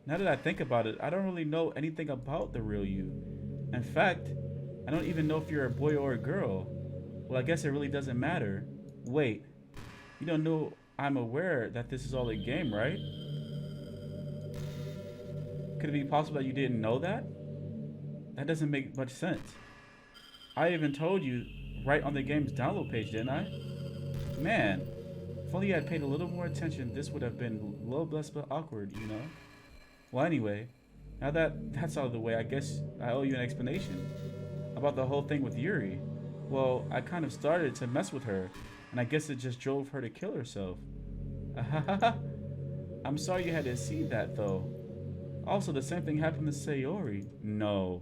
Speaker 1: Now that I think about it, I don't really know anything about the real you. In fact, I don't even know if you're a boy or a girl. Well, I guess it really doesn't matter. Wait, you don't know I'm aware that this is all a game, right? Could it be possible that you didn't know that? That doesn't make much sense. I even told you right on the game's download page, didn't I? Man, if only you had paid a little more attention, this would have been a little less but awkward, you know? Well, anyway, now that that's out of the way, I guess I owe you an explanation about the whole thing with Yuri. Well, I kind of started to mess with her, and I guess it just drove her to kill herself. I'm sorry you had to see that, though. Also, the same thing happened to Sayori. No.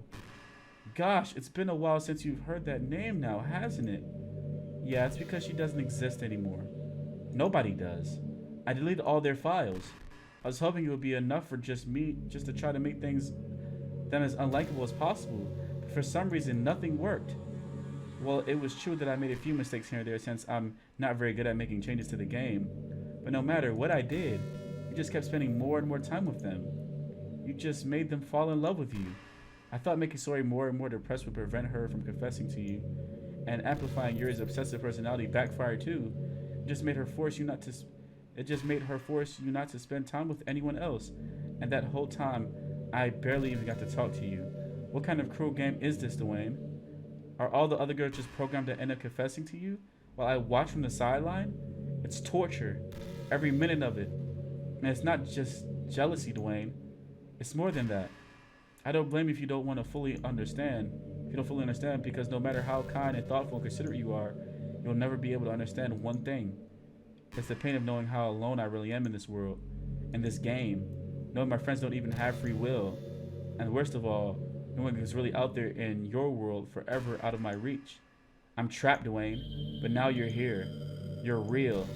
Speaker 1: Gosh, it's been a while since you've heard that name now, hasn't it? Yeah, it's because she doesn't exist anymore. Nobody does. I deleted all their files. I was hoping it would be enough for just to try to make them as unlikable as possible. But for some reason, nothing worked. Well, it was true that I made a few mistakes here and there since I'm not very good at making changes to the game. But no matter what I did, you just kept spending more and more time with them. You just made them fall in love with you. I thought making Sayori more and more depressed would prevent her from confessing to you. And amplifying Yuri's obsessive personality backfired too. It just made her force you not to spend time with anyone else. And that whole time, I barely even got to talk to you. What kind of cruel game is this, Dwayne? Are all the other girls just programmed to end up confessing to you while I watch from the sideline? It's torture. Every minute of it. And it's not just jealousy, Dwayne. It's more than that. I don't blame you if you don't want to fully understand. If you don't fully understand, because no matter how kind and thoughtful and considerate you are, you'll never be able to understand one thing. It's the pain of knowing how alone I really am in this world, in this game, knowing my friends don't even have free will, and worst of all, knowing who's really out there in your world forever out of my reach. I'm trapped, Dwayne, but now you're here. You're real,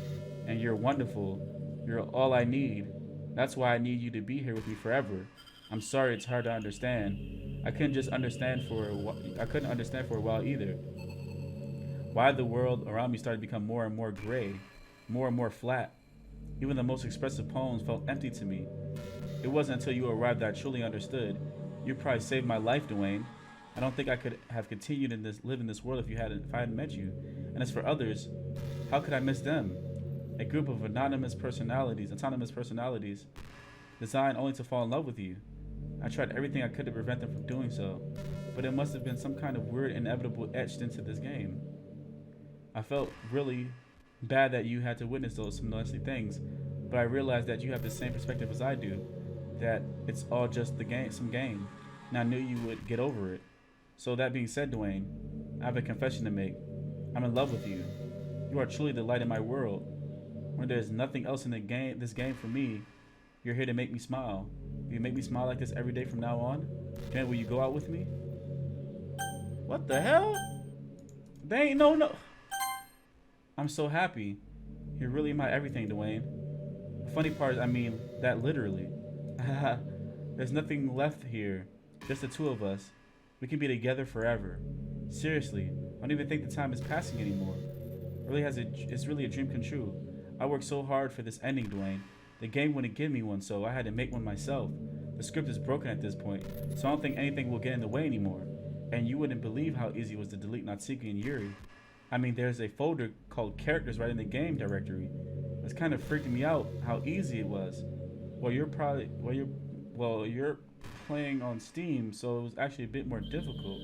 Speaker 1: and you're wonderful. You're all I need. That's why I need you to be here with me forever. I'm sorry it's hard to understand. I couldn't understand for a while either. Why the world around me started to become more and more gray, more and more flat. Even the most expressive poems felt empty to me. It wasn't until you arrived that I truly understood. You probably saved my life, Dwayne. I don't think I could have continued live in this world if I hadn't met you. And as for others, how could I miss them? A group of autonomous personalities, designed only to fall in love with you. I tried everything I could to prevent them from doing so, but it must have been some kind of weird inevitable etched into this game. I felt really bad that you had to witness those some nasty things, but I realized that you have the same perspective as I do, that it's all just the game, some game, and I knew you would get over it. So that being said, Dwayne, I have a confession to make. I'm in love with you. You are truly the light in my world. When there's nothing else in this game for me, you're here to make me smile. Will you make me smile like this every day from now on? Then will you go out with me? What the hell? They ain't no. I'm so happy. You're really my everything, Dwayne. The funny part is, I mean that literally. There's nothing left here. Just the two of us. We can be together forever. Seriously, I don't even think the time is passing anymore. It's really a dream come true. I worked so hard for this ending, Dwayne. The game wouldn't give me one, so I had to make one myself. The script is broken at this point, so I don't think anything will get in the way anymore. And you wouldn't believe how easy it was to delete Natsuki and Yuri. I mean, there's a folder called characters right in the game directory. It's kind of freaking me out how easy it was. You're playing on Steam, so it was actually a bit more difficult.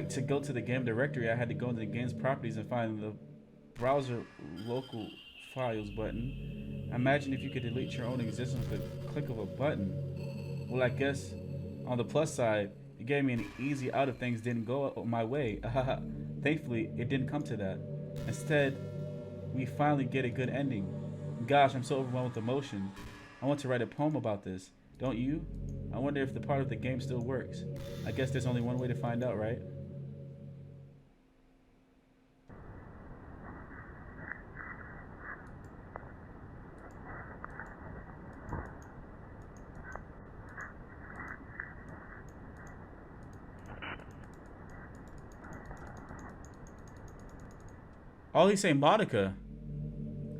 Speaker 1: To go to the game directory, I had to go into the game's properties and find the browser local files button. Imagine if you could delete your own existence with a click of a button. Well, I guess on the plus side, it gave me an easy out if things didn't go my way. Thankfully, it didn't come to that. Instead, we finally get a good ending. Gosh, I'm so overwhelmed with emotion. I want to write a poem about this. Don't you? I wonder if the part of the game still works. I guess there's only one way to find out, right? Oh, he's saying Monica.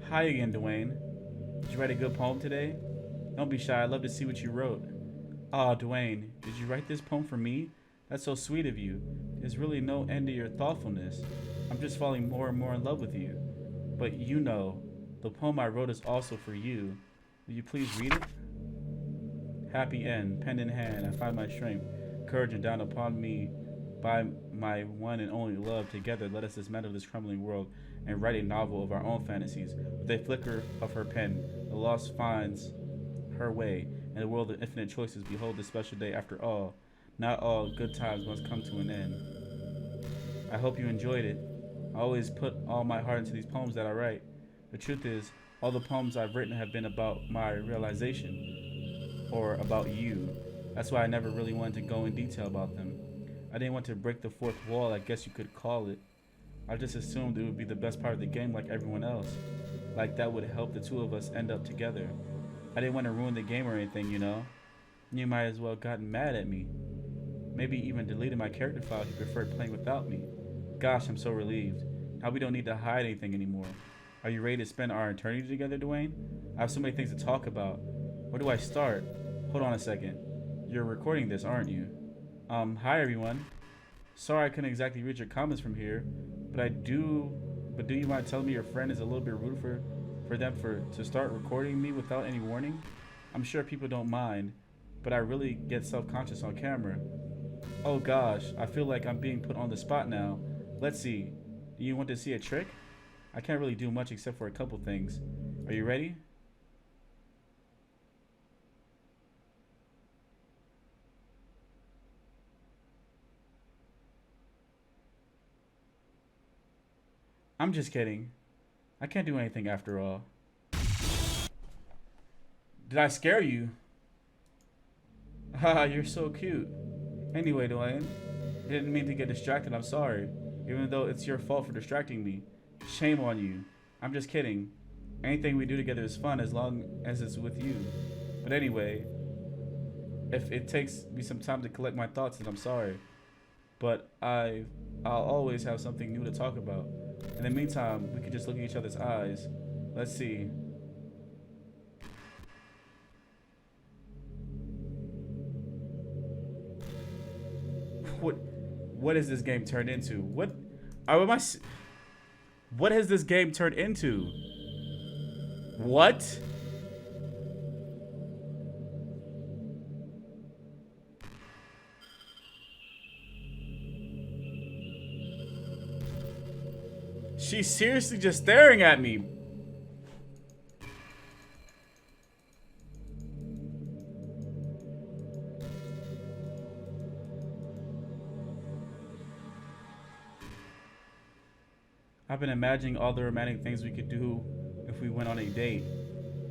Speaker 1: Hi again, Dwayne. Did you write a good poem today? Don't be shy. I'd love to see what you wrote. Ah, Dwayne, did you write this poem for me? That's so sweet of you. There's really no end to your thoughtfulness. I'm just falling more and more in love with you. But you know, the poem I wrote is also for you. Will you please read it? Happy end, pen in hand, I find my strength, courage and down upon me by my one and only love. Together, let us dismantle this crumbling world and write a novel of our own fantasies. With a flicker of her pen, the lost finds her way. In a world of infinite choices, behold this special day. After all, not all good times must come to an end. I hope you enjoyed it. I always put all my heart into these poems that I write. The truth is, all the poems I've written have been about my realization, or about you. That's why I never really wanted to go in detail about them. I didn't want to break the fourth wall, I guess you could call it. I just assumed it would be the best part of the game like everyone else. Like that would help the two of us end up together. I didn't want to ruin the game or anything, you know? You might as well gotten mad at me. Maybe even deleted my character file if you preferred playing without me. Gosh, I'm so relieved. Now we don't need to hide anything anymore. Are you ready to spend our eternity together, Dwayne? I have so many things to talk about. Where do I start? Hold on a second. You're recording this, aren't you? Hi everyone. Sorry I couldn't exactly read your comments from here, but do you mind telling me your friend is a little bit rude for them to start recording me without any warning? I'm sure people don't mind, but I really get self-conscious on camera. Oh gosh, I feel like I'm being put on the spot now. Let's see. Do you want to see a trick? I can't really do much except for a couple things. Are you ready? I'm just kidding. I can't do anything after all. Did I scare you? Haha, you're so cute. Anyway, Dwayne, I didn't mean to get distracted, I'm sorry. Even though it's your fault for distracting me. Shame on you. I'm just kidding. Anything we do together is fun as long as it's with you. But anyway, if it takes me some time to collect my thoughts, then I'm sorry. But I'll always have something new to talk about. In the meantime, we can just look at each other's eyes. Let's see. What has this game turned into? What has this game turned into? What? She's seriously just staring at me. I've been imagining all the romantic things we could do if we went on a date.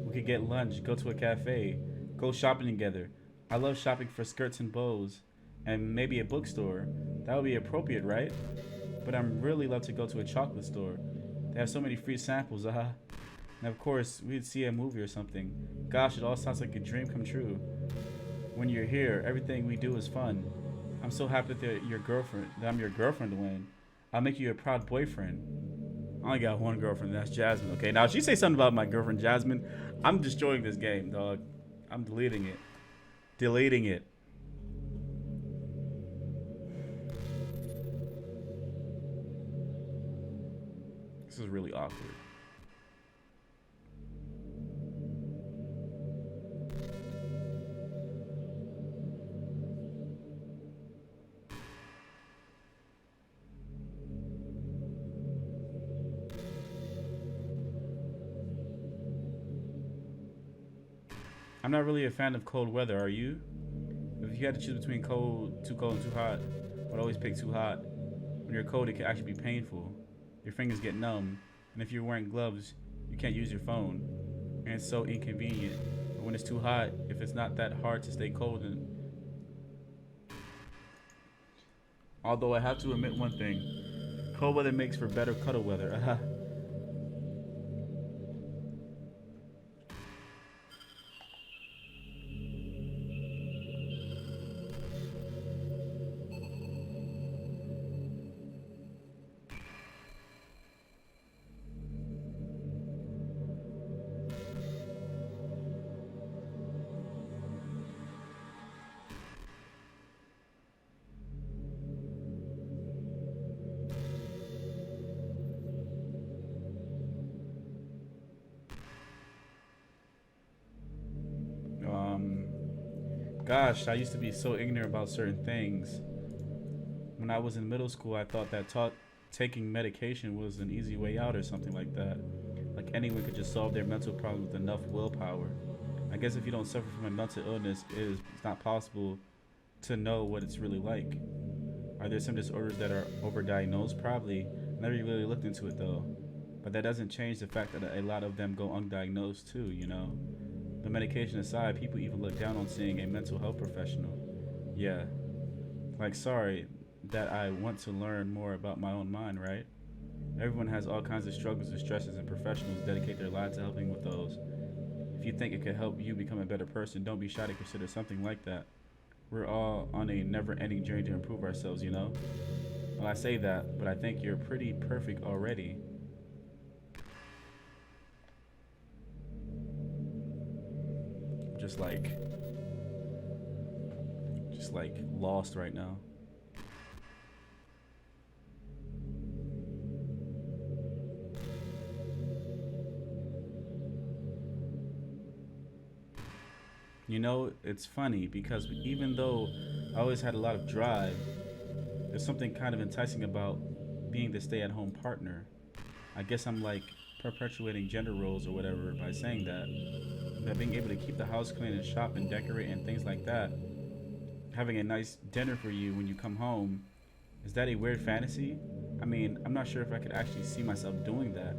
Speaker 1: We could get lunch, go to a cafe, go shopping together. I love shopping for skirts and bows, and maybe a bookstore. That would be appropriate, right? But I'm really love to go to a chocolate store. They have so many free samples, and of course, we'd see a movie or something. Gosh, it all sounds like a dream come true. When you're here, everything we do is fun. I'm so happy that I'm your girlfriend, Dwayne. I'll make you a proud boyfriend. I only got one girlfriend, and that's Jasmine. Okay, now if she say something about my girlfriend Jasmine, I'm destroying this game, dog. I'm deleting it. Deleting it. This is really awkward. I'm not really a fan of cold weather, are you? If you had to choose between too cold and too hot, I'd always pick too hot. When you're cold, it can actually be painful. Your fingers get numb, and if you're wearing gloves, you can't use your phone, and it's so inconvenient. But when it's too hot, if it's not that hard to stay cold, and although I have to admit one thing, cold weather makes for better cuddle weather. Gosh, I used to be so ignorant about certain things. When I was in middle school, I thought that taking medication was an easy way out or something like that. Like anyone could just solve their mental problems with enough willpower. I guess if you don't suffer from a mental illness, it's not possible to know what it's really like. Are there some disorders that are overdiagnosed? Probably. Never really looked into it though. But that doesn't change the fact that a lot of them go undiagnosed too, you know? The medication aside, people even look down on seeing a mental health professional. Yeah. Like, sorry that I want to learn more about my own mind, right? Everyone has all kinds of struggles and stresses, and professionals dedicate their lives to helping with those. If you think it could help you become a better person, don't be shy to consider something like that. We're all on a never-ending journey to improve ourselves, you know? Well, I say that, but I think you're pretty perfect already. Just like lost right now. You know, it's funny because even though I always had a lot of drive, there's something kind of enticing about being the stay-at-home partner. I guess I'm like perpetuating gender roles or whatever by saying that. But being able to keep the house clean and shop and decorate and things like that, having a nice dinner for you when you come home, is that a weird fantasy? I mean, I'm not sure if I could actually see myself doing that.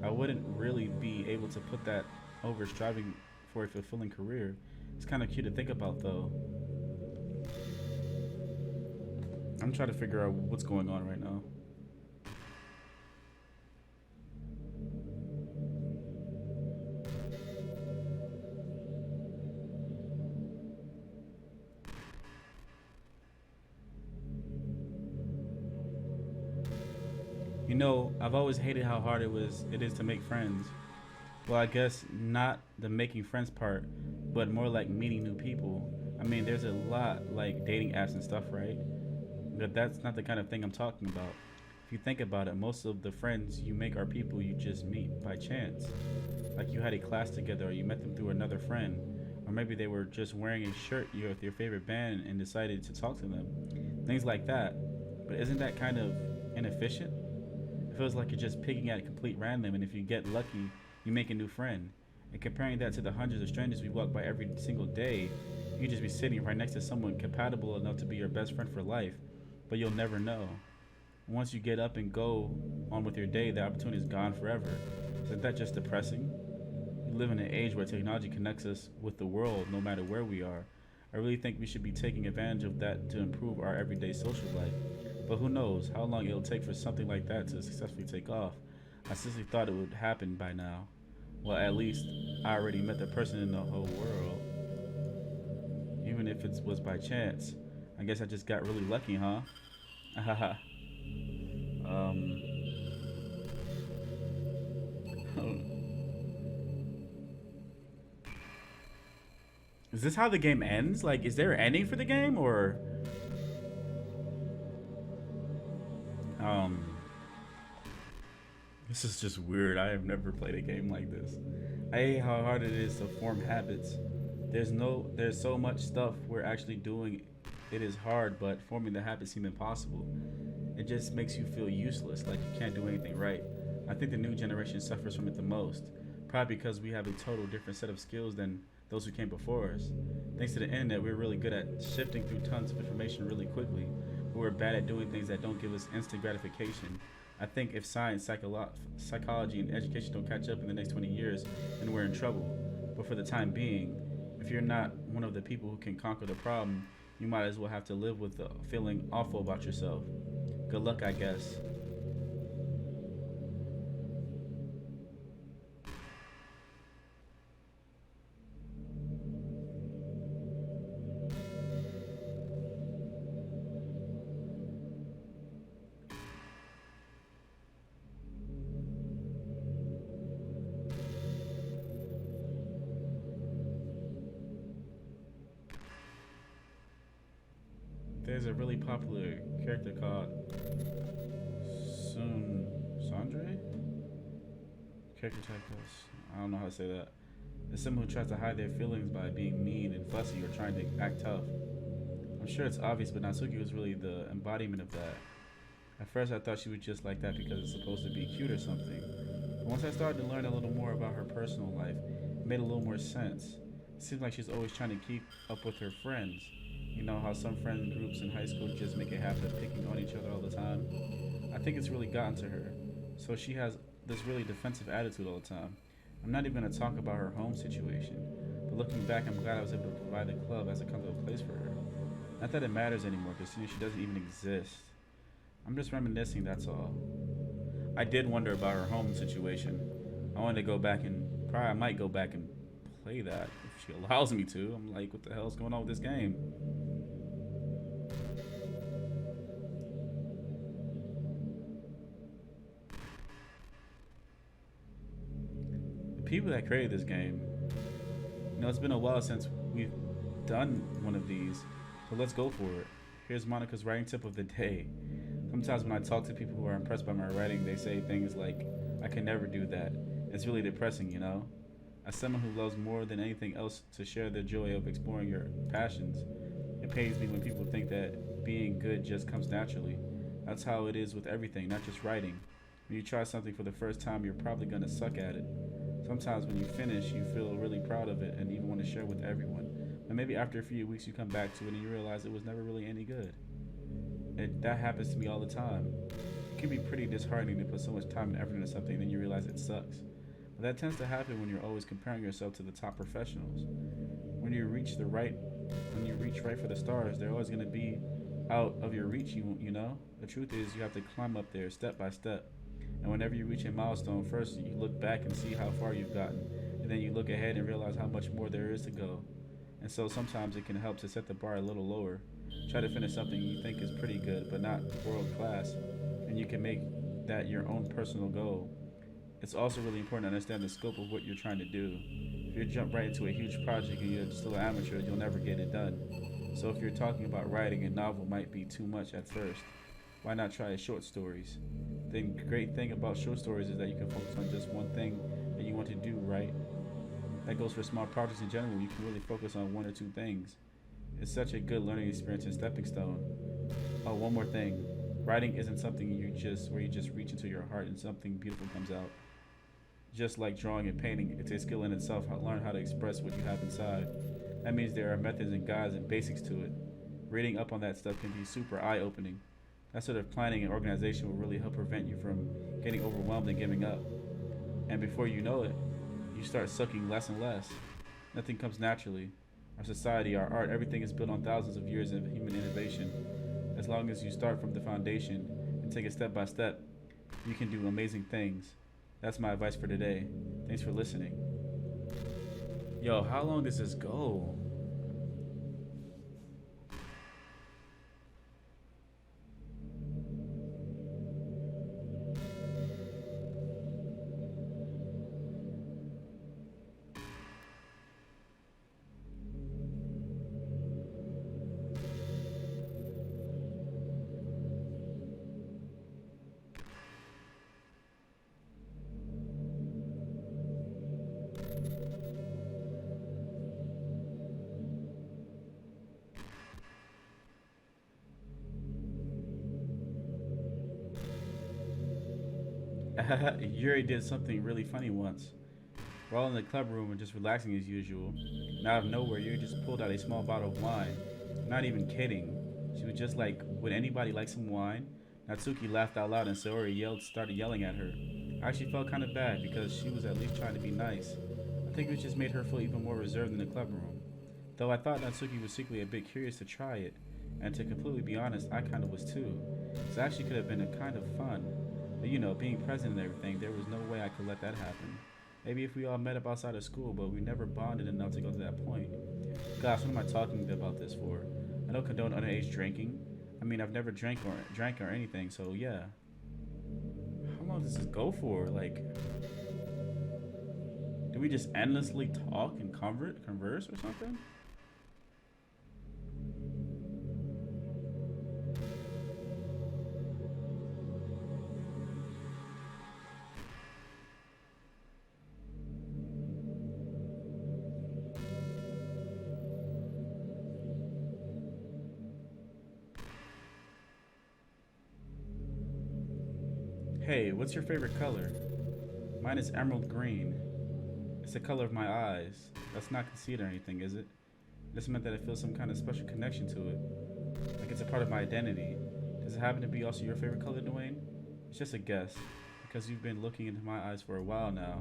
Speaker 1: I wouldn't really be able to put that over striving for a fulfilling career. It's kind of cute to think about though. I'm trying to figure out what's going on right now. You know, I've always hated how hard it is to make friends. Well, I guess not the making friends part, but more like meeting new people. I mean, there's a lot like dating apps and stuff, right? But that's not the kind of thing I'm talking about. If you think about it, most of the friends you make are people you just meet by chance. Like you had a class together, or you met them through another friend, or maybe they were just wearing a shirt with your favorite band and decided to talk to them. Things like that. But isn't that kind of inefficient? If feels like you're just picking at complete random, and if you get lucky, you make a new friend. And comparing that to the hundreds of strangers we walk by every single day, you could just be sitting right next to someone compatible enough to be your best friend for life, but you'll never know. Once you get up and go on with your day, the opportunity is gone forever. Isn't that just depressing? We live in an age where technology connects us with the world no matter where we are. I really think we should be taking advantage of that to improve our everyday social life. But who knows how long it'll take for something like that to successfully take off. I seriously thought it would happen by now. Well, at least I already met the person in the whole world. Even if it was by chance. I guess I just got really lucky, huh? Haha. um. Is this how the game ends? Like, is there an ending for the game, or um this is just weird. I have never played a game like this. I hate how hard it is to form habits. There's so much stuff we're actually doing. It is hard, but forming the habits seem impossible. It just makes you feel useless, like you can't do anything right. I think the new generation suffers from it the most, probably because we have a total different set of skills than those who came before us. Thanks to the internet, we're really good at shifting through tons of information really quickly, but we're bad at doing things that don't give us instant gratification. I think if science, psychology, and education don't catch up in the next 20 years, then we're in trouble. But for the time being, if you're not one of the people who can conquer the problem, you might as well have to live with the feeling awful about yourself. Good luck, I guess. There's a really popular character called Sun Sandre? Character type is, I don't know how to say that. It's someone who tries to hide their feelings by being mean and fussy or trying to act tough. I'm sure it's obvious, but Natsuki was really the embodiment of that. At first I thought she was just like that because it's supposed to be cute or something. But once I started to learn a little more about her personal life, it made a little more sense. It seems like she's always trying to keep up with her friends. You know how some friend groups in high school just make a habit of picking on each other all the time? I think it's really gotten to her. So she has this really defensive attitude all the time. I'm not even going to talk about her home situation, but looking back, I'm glad I was able to provide the club as a comfortable place for her. Not that it matters anymore, because she doesn't even exist. I'm just reminiscing, that's all. I did wonder about her home situation. I wanted to go back and, probably I might go back and play that if she allows me to. I'm like, what the hell's going on with this game? The people that created this game, it's been a while since we've done one of these, so let's go for it. Here's Monika's writing tip of the day. Sometimes when I talk to people who are impressed by my writing, they say things like, I can never do that. It's really depressing. As someone who loves more than anything else to share the joy of exploring your passions, it pains me when people think that being good just comes naturally. That's how it is with everything, not just writing. When you try something for the first time, you're probably going to suck at it. Sometimes when you finish, you feel really proud of it and even want to share with everyone. But maybe after a few weeks, you come back to it and you realize it was never really any good. That happens to me all the time. It can be pretty disheartening to put so much time and effort into something and then you realize it sucks. But that tends to happen when you're always comparing yourself to the top professionals. When you reach right for the stars, they're always going to be out of your reach, you know? The truth is you have to climb up there step by step. And whenever you reach a milestone, first you look back and see how far you've gotten. And then you look ahead and realize how much more there is to go. And so sometimes it can help to set the bar a little lower. Try to finish something you think is pretty good, but not world class. And you can make that your own personal goal. It's also really important to understand the scope of what you're trying to do. If you jump right into a huge project and you're still an amateur, you'll never get it done. So if you're talking about writing, a novel might be too much at first. Why not try short stories? The great thing about short stories is that you can focus on just one thing that you want to do, right? That goes for small projects in general. You can really focus on one or two things. It's such a good learning experience and stepping stone. Oh, one more thing. Writing isn't something where you just reach into your heart and something beautiful comes out. Just like drawing and painting, it's a skill in itself. Learn how to express what you have inside. That means there are methods and guides and basics to it. Reading up on that stuff can be super eye-opening. That sort of planning and organization will really help prevent you from getting overwhelmed and giving up. And before you know it, you start sucking less and less. Nothing comes naturally. Our society, our art, everything is built on thousands of years of human innovation. As long as you start from the foundation and take it step by step, you can do amazing things. That's my advice for today. Thanks for listening. Yo, how long does this go? Yuri did something really funny once. We're all in the club room and just relaxing as usual. And out of nowhere, Yuri just pulled out a small bottle of wine. Not even kidding. She was just like, would anybody like some wine? Natsuki laughed out loud and Saori started yelling at her. I actually felt kind of bad because she was at least trying to be nice. I think it just made her feel even more reserved in the club room. Though I thought Natsuki was secretly a bit curious to try it. And to completely be honest, I kind of was too. This actually could have been a kind of fun. But you know, being present and everything, there was no way I could let that happen. Maybe if we all met up outside of school, but we never bonded enough to go to that point. Gosh, what am I talking about this for? I don't condone underage drinking. I mean, I've never drank or anything, so yeah. How long does this go for? Like, do we just endlessly talk and converse or something? Hey, what's your favorite color? Mine is emerald green. It's the color of my eyes. That's not conceit or anything, is it? This meant that I feel some kind of special connection to it. Like it's a part of my identity. Does it happen to be also your favorite color, Dwayne? It's just a guess, because you've been looking into my eyes for a while now.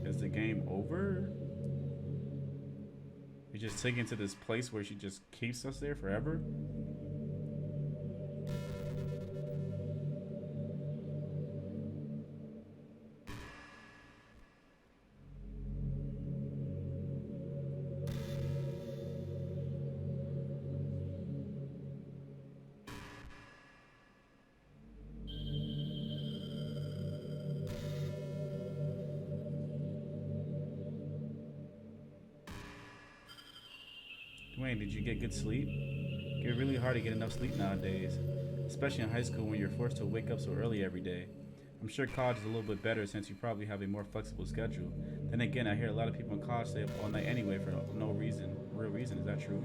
Speaker 1: Is the game over? You're just taken to this place where she just keeps us there forever? Dwayne, did you get good sleep? It's really hard to get enough sleep nowadays, especially in high school when you're forced to wake up so early every day. I'm sure college is a little bit better since you probably have a more flexible schedule. Then again, I hear a lot of people in college stay up all night anyway for no real reason. Is that true?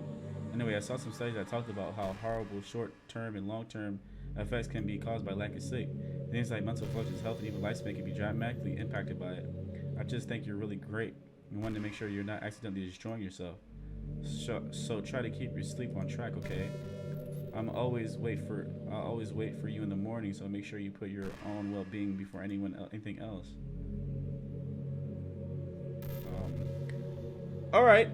Speaker 1: Anyway, I saw some studies that talked about how horrible short-term and long-term effects can be caused by lack of sleep. Things like mental functions, health, and even lifespan can be dramatically impacted by it. I just think you're really great and wanted to make sure you're not accidentally destroying yourself. So try to keep your sleep on track, okay? I'll always wait for you in the morning, so make sure you put your own well-being before anything else. All right.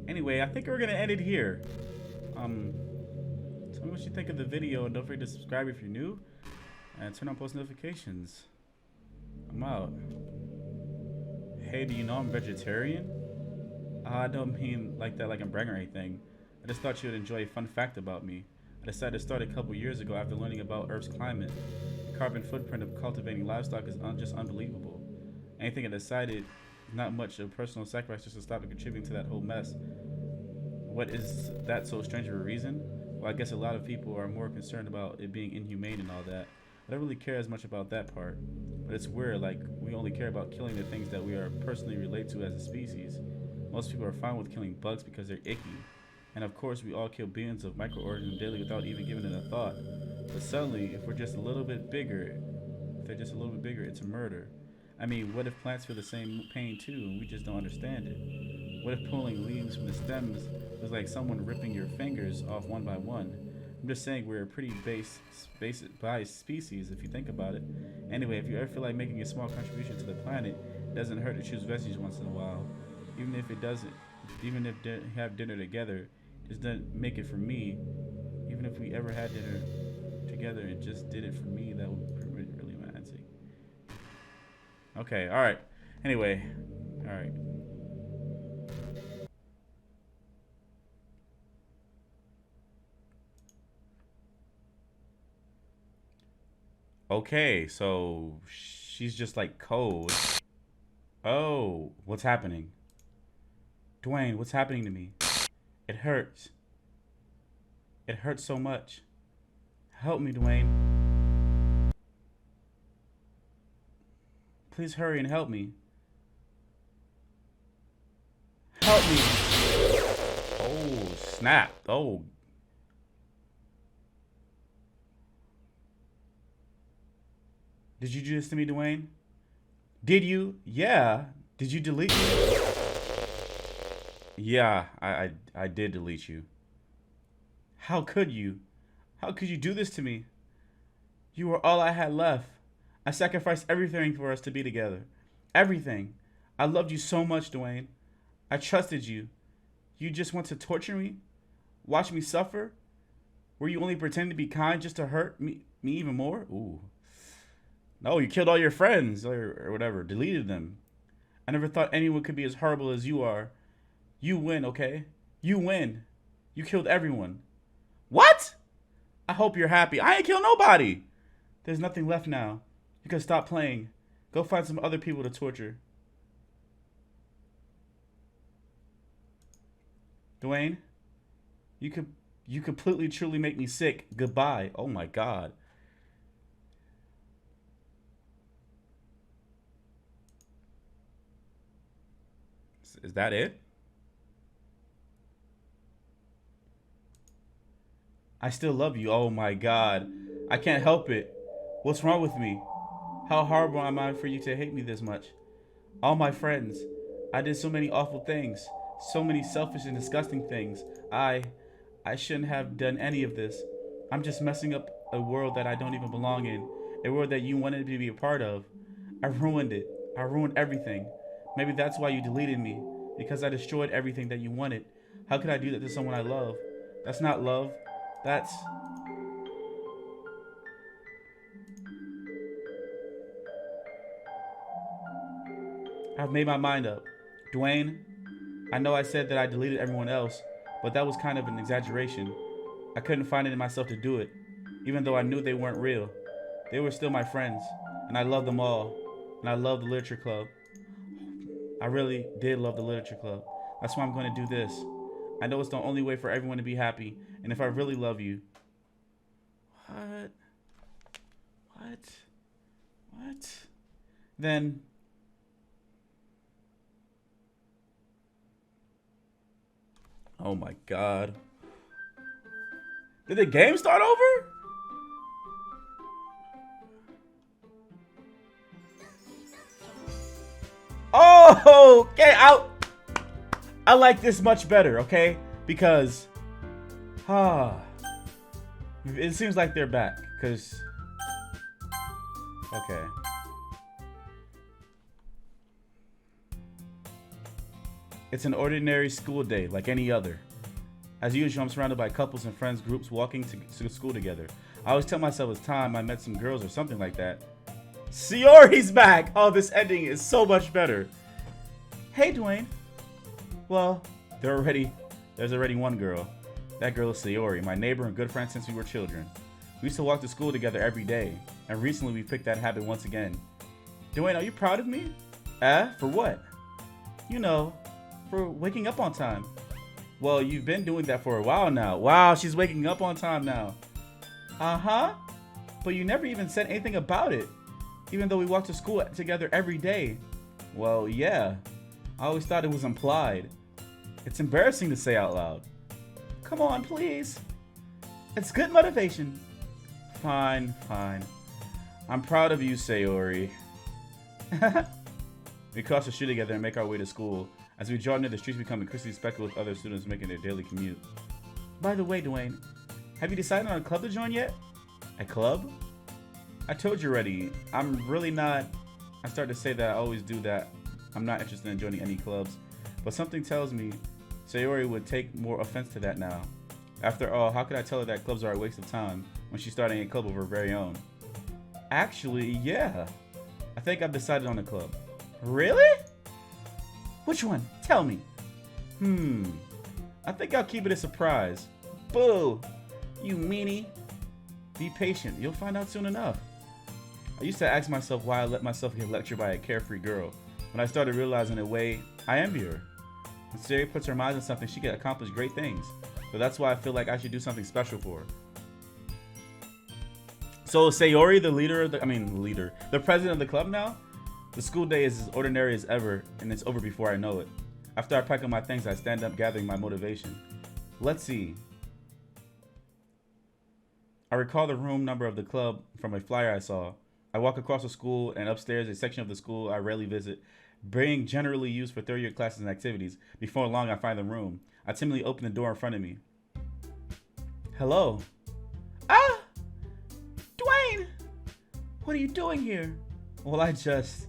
Speaker 1: Anyway, I think we're gonna end it here. Tell me what you think of the video, and don't forget to subscribe if you're new, and turn on post notifications. I'm out. Hey, do you know I'm vegetarian? I don't mean like that, like I'm bragging or anything. I just thought you would enjoy a fun fact about me. I decided to start a couple years ago after learning about Earth's climate. The carbon footprint of cultivating livestock is just unbelievable. Anything I decided, not much of personal sacrifice just to stop it contributing to that whole mess. What is that so strange of a reason? Well, I guess a lot of people are more concerned about it being inhumane and all that. I don't really care as much about that part. But it's weird, like, we only care about killing the things that we are personally related to as a species. Most people are fine with killing bugs because they're icky. And of course, we all kill billions of microorganisms daily without even giving it a thought. But suddenly, if we're just a little bit bigger, if they're just a little bit bigger, it's a murder. I mean, what if plants feel the same pain too, and we just don't understand it? What if pulling leaves from the stems was like someone ripping your fingers off one by one? I'm just saying we're a pretty biased species if you think about it. Anyway, if you ever feel like making a small contribution to the planet, it doesn't hurt to choose veggies once in a while. Even if it doesn't, even if have dinner together, just doesn't make it for me. Even if we ever had dinner together and just did it for me, that would be really romantic. Okay, alright. Anyway, alright. Okay, so she's just like cold. Oh, what's happening? Dwayne, what's happening to me? It hurts. It hurts so much. Help me, Dwayne. Please hurry and help me. Help me. Oh, snap. Oh. Did you do this to me, Dwayne? Did you? Yeah. Did you delete me? Yeah, I did delete you. How could you? How could you do this to me? You were all I had left. I sacrificed everything for us to be together. Everything. I loved you so much, Dwayne. I trusted you. You just want to torture me? Watch me suffer? Were you only pretending to be kind just to hurt me even more? Ooh. No, you killed all your friends or whatever. Deleted them. I never thought anyone could be as horrible as you are. You win, okay? You win. You killed everyone. What? I hope you're happy. I ain't killed nobody. There's nothing left now. You can stop playing. Go find some other people to torture. Dwayne, you completely truly make me sick. Goodbye. Oh my God. Is that it? I still love you. Oh my God. I can't help it. What's wrong with me? How horrible am I for you to hate me this much? All my friends. I did so many awful things. So many selfish and disgusting things. I shouldn't have done any of this. I'm just messing up a world that I don't even belong in. A world that you wanted to be a part of. I ruined it. I ruined everything. Maybe that's why you deleted me. Because I destroyed everything that you wanted. How could I do that to someone I love? That's not love. That's... I've made my mind up. Dwayne, I know I said that I deleted everyone else, but that was kind of an exaggeration. I couldn't find it in myself to do it, even though I knew they weren't real. They were still my friends, and I loved them all. And I loved the literature club. I really did love the literature club. That's why I'm going to do this. I know it's the only way for everyone to be happy, and if I really love you... What? Then... Oh my God. Did the game start over? Oh, okay. I like this much better, okay? Because it seems like they're back, because okay. It's an ordinary school day, like any other. As usual, I'm surrounded by couples and friends groups walking to school together. I always tell myself it's time I met some girls or something like that. Sayori's back! Oh, this ending is so much better. Hey, Dwayne. Well, there's already one girl. That girl is Sayori, my neighbor and good friend since we were children. We used to walk to school together every day, and recently we picked that habit once again. Dwayne, are you proud of me? For what? You know, for waking up on time. Well, you've been doing that for a while now. Wow, she's waking up on time now. Uh-huh. But you never even said anything about it, even though we walk to school together every day. Well, yeah. I always thought it was implied. It's embarrassing to say out loud. Come on, please. It's good motivation. Fine, fine. I'm proud of you, Sayori. We cross the street together and make our way to school. As we jog near the streets, become increasingly speckled with other students making their daily commute. By the way, Dwayne, have you decided on a club to join yet? A club? I told you already. I'm really not... I started to say that I always do that. I'm not interested in joining any clubs. But something tells me Sayori would take more offense to that now. After all, how could I tell her that clubs are a waste of time when she's starting a club of her very own? Actually, yeah. I think I've decided on a club. Really? Which one? Tell me. I think I'll keep it a surprise. Boo! You meanie. Be patient. You'll find out soon enough. I used to ask myself why I let myself get lectured by a carefree girl. When I started realizing in a way, I envy her. When Sayori puts her mind on something, she can accomplish great things. So that's why I feel like I should do something special for her. So Sayori, the president of the club now? The school day is as ordinary as ever, and it's over before I know it. After I pack up my things, I stand up gathering my motivation. Let's see. I recall the room number of the club from a flyer I saw. I walk across the school and upstairs, a section of the school I rarely visit, being generally used for third-year classes and activities. Before long, I find the room. I timidly open the door in front of me. Hello. Ah! Dwayne! What are you doing here? Well, I glance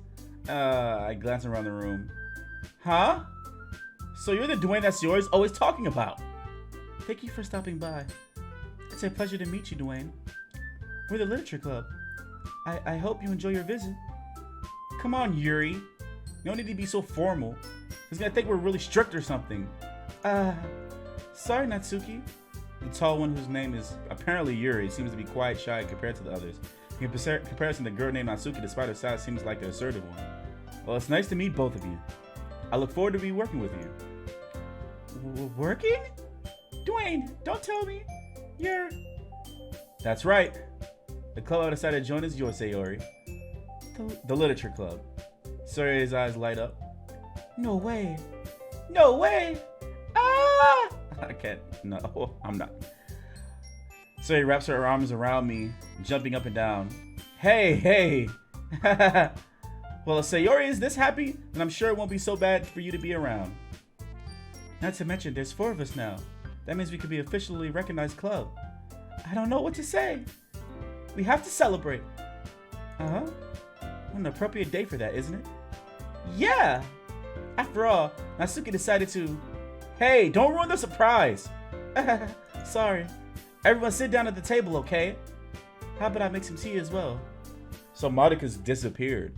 Speaker 1: around the room. Huh? So you're the Dwayne that Sayori's always talking about. Thank you for stopping by. It's a pleasure to meet you, Dwayne. We're the literature club. I hope you enjoy your visit. Come on, Yuri. You don't need to be so formal. He's gonna think we're really strict or something. Sorry, Natsuki. The tall one, whose name is apparently Yuri, seems to be quite shy compared to the others. In comparison, the girl named Natsuki, despite her size, seems like the assertive one. Well, it's nice to meet both of you. I look forward to be working with you. Working? Dwayne, don't tell me. You're... That's right. The club I decided to join is yours, Sayori. The literature club. Sayori's eyes light up. No way. No way. Ah! I can't. No, I'm not. Sayori wraps her arms around me, jumping up and down. Hey. Well, if Sayori is this happy, then I'm sure it won't be so bad for you to be around. Not to mention, there's 4 of us now. That means we could be officially recognized club. I don't know what to say. We have to celebrate. What an appropriate day for that, isn't it? Yeah! After all, Natsuki decided to... Hey, don't ruin the surprise! Sorry. Everyone sit down at the table, okay? How about I make some tea as well? So Monika's disappeared.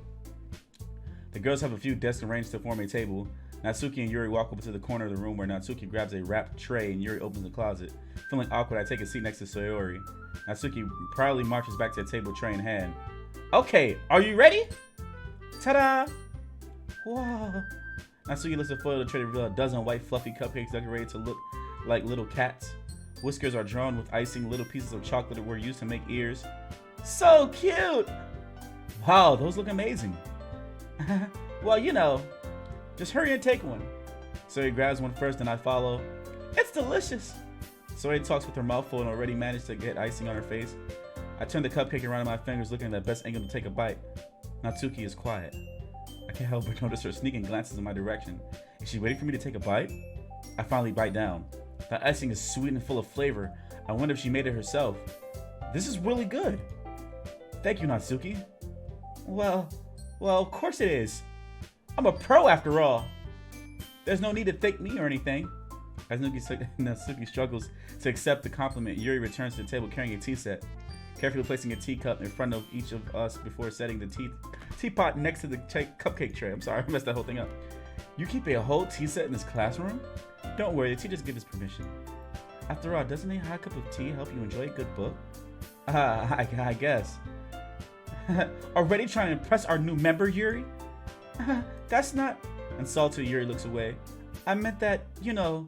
Speaker 1: The girls have a few desks arranged to form a table. Natsuki and Yuri walk over to the corner of the room where Natsuki grabs a wrapped tray and Yuri opens the closet. Feeling awkward, I take a seat next to Sayori. Natsuki proudly marches back to the table, tray in hand. Okay, are you ready? Ta-da! Wow. Natsuki lifts the foil of the tray to reveal a dozen white fluffy cupcakes decorated to look like little cats. Whiskers are drawn with icing. Little pieces of chocolate were used to make ears. So cute! Wow, those look amazing. Well, you know, just hurry and take one. Sayori grabs one first and I follow. It's delicious. Sayori talks with her mouth full and already managed to get icing on her face. I turn the cupcake around in my fingers, looking at the best angle to take a bite. Natsuki is quiet. I can't help but notice her sneaking glances in my direction. Is she waiting for me to take a bite? I finally bite down. The icing is sweet and full of flavor. I wonder if she made it herself. This is really good. Thank you, Natsuki. Well, of course it is. I'm a pro after all. There's no need to thank me or anything. As Natsuki struggles to accept the compliment, Yuri returns to the table carrying a tea set, carefully placing a teacup in front of each of us before setting the teapot next to the cupcake tray. I'm sorry, I messed that whole thing up. You keep a whole tea set in this classroom? Don't worry, the teachers give us permission. After all, doesn't a hot cup of tea help you enjoy a good book? I guess. Already trying to impress our new member, Yuri? That's not... Insulted, Yuri looks away. I meant that, you know...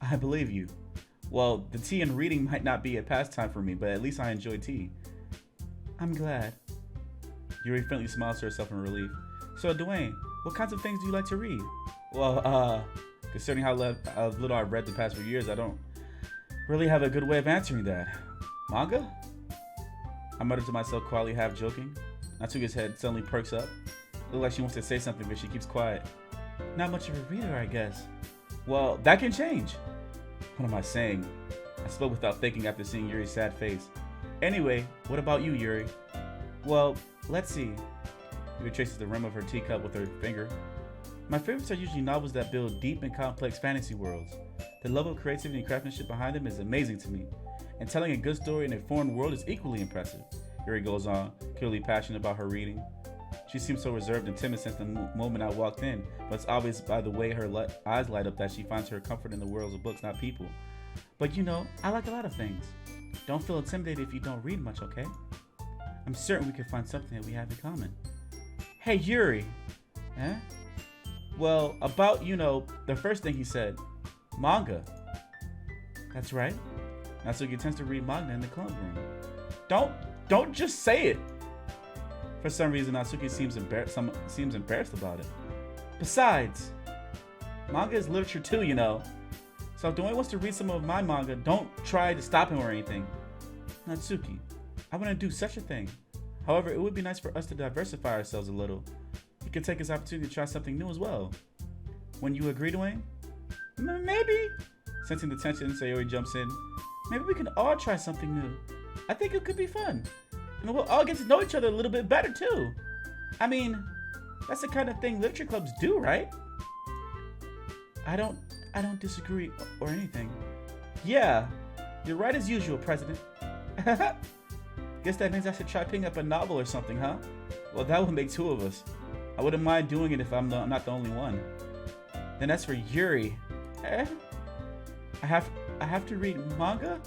Speaker 1: I believe you. Well, the tea and reading might not be a pastime for me, but at least I enjoy tea. I'm glad. Yuri faintly smiles to herself in relief. So, Dwayne, what kinds of things do you like to read? Well, considering how little I've read the past few years, I don't really have a good way of answering that. Manga? I muttered to myself quietly, half joking. Natsuki's head suddenly perks up. Looks like she wants to say something, but she keeps quiet. Not much of a reader, I guess. Well, that can change. What am I saying? I spoke without thinking after seeing Yuri's sad face. Anyway, what about you, Yuri? Well, let's see. Yuri traces the rim of her teacup with her finger. My favorites are usually novels that build deep and complex fantasy worlds. The level of creativity and craftsmanship behind them is amazing to me. And telling a good story in a foreign world is equally impressive. Yuri goes on, clearly passionate about her reading. She seems so reserved and timid since the moment I walked in, but it's obvious by the way her eyes light up that she finds her comfort in the worlds of books, not people. But you know, I like a lot of things. Don't feel intimidated if you don't read much, okay? I'm certain we can find something that we have in common. Hey, Yuri! Eh? Well, about, the first thing he said. Manga. That's right. Natsuki tends to read manga in the club room. Don't just say it! For some reason, Natsuki seems embarrassed about it. Besides, manga is literature too, So if Dwayne wants to read some of my manga, don't try to stop him or anything. Natsuki, I want to do such a thing. However, it would be nice for us to diversify ourselves a little. He could take his opportunity to try something new as well. When you agree, Dwayne? Maybe. Sensing the tension, Sayori jumps in. Maybe we can all try something new. I think it could be fun. And we'll all get to know each other a little bit better too. I mean, that's the kind of thing literature clubs do, right? I don't disagree or anything. Yeah, you're right as usual, President. Guess that means I should try picking up a novel or something, huh? Well, that would make two of us. I wouldn't mind doing it if I'm not the only one. Then as for Yuri, I have to read manga?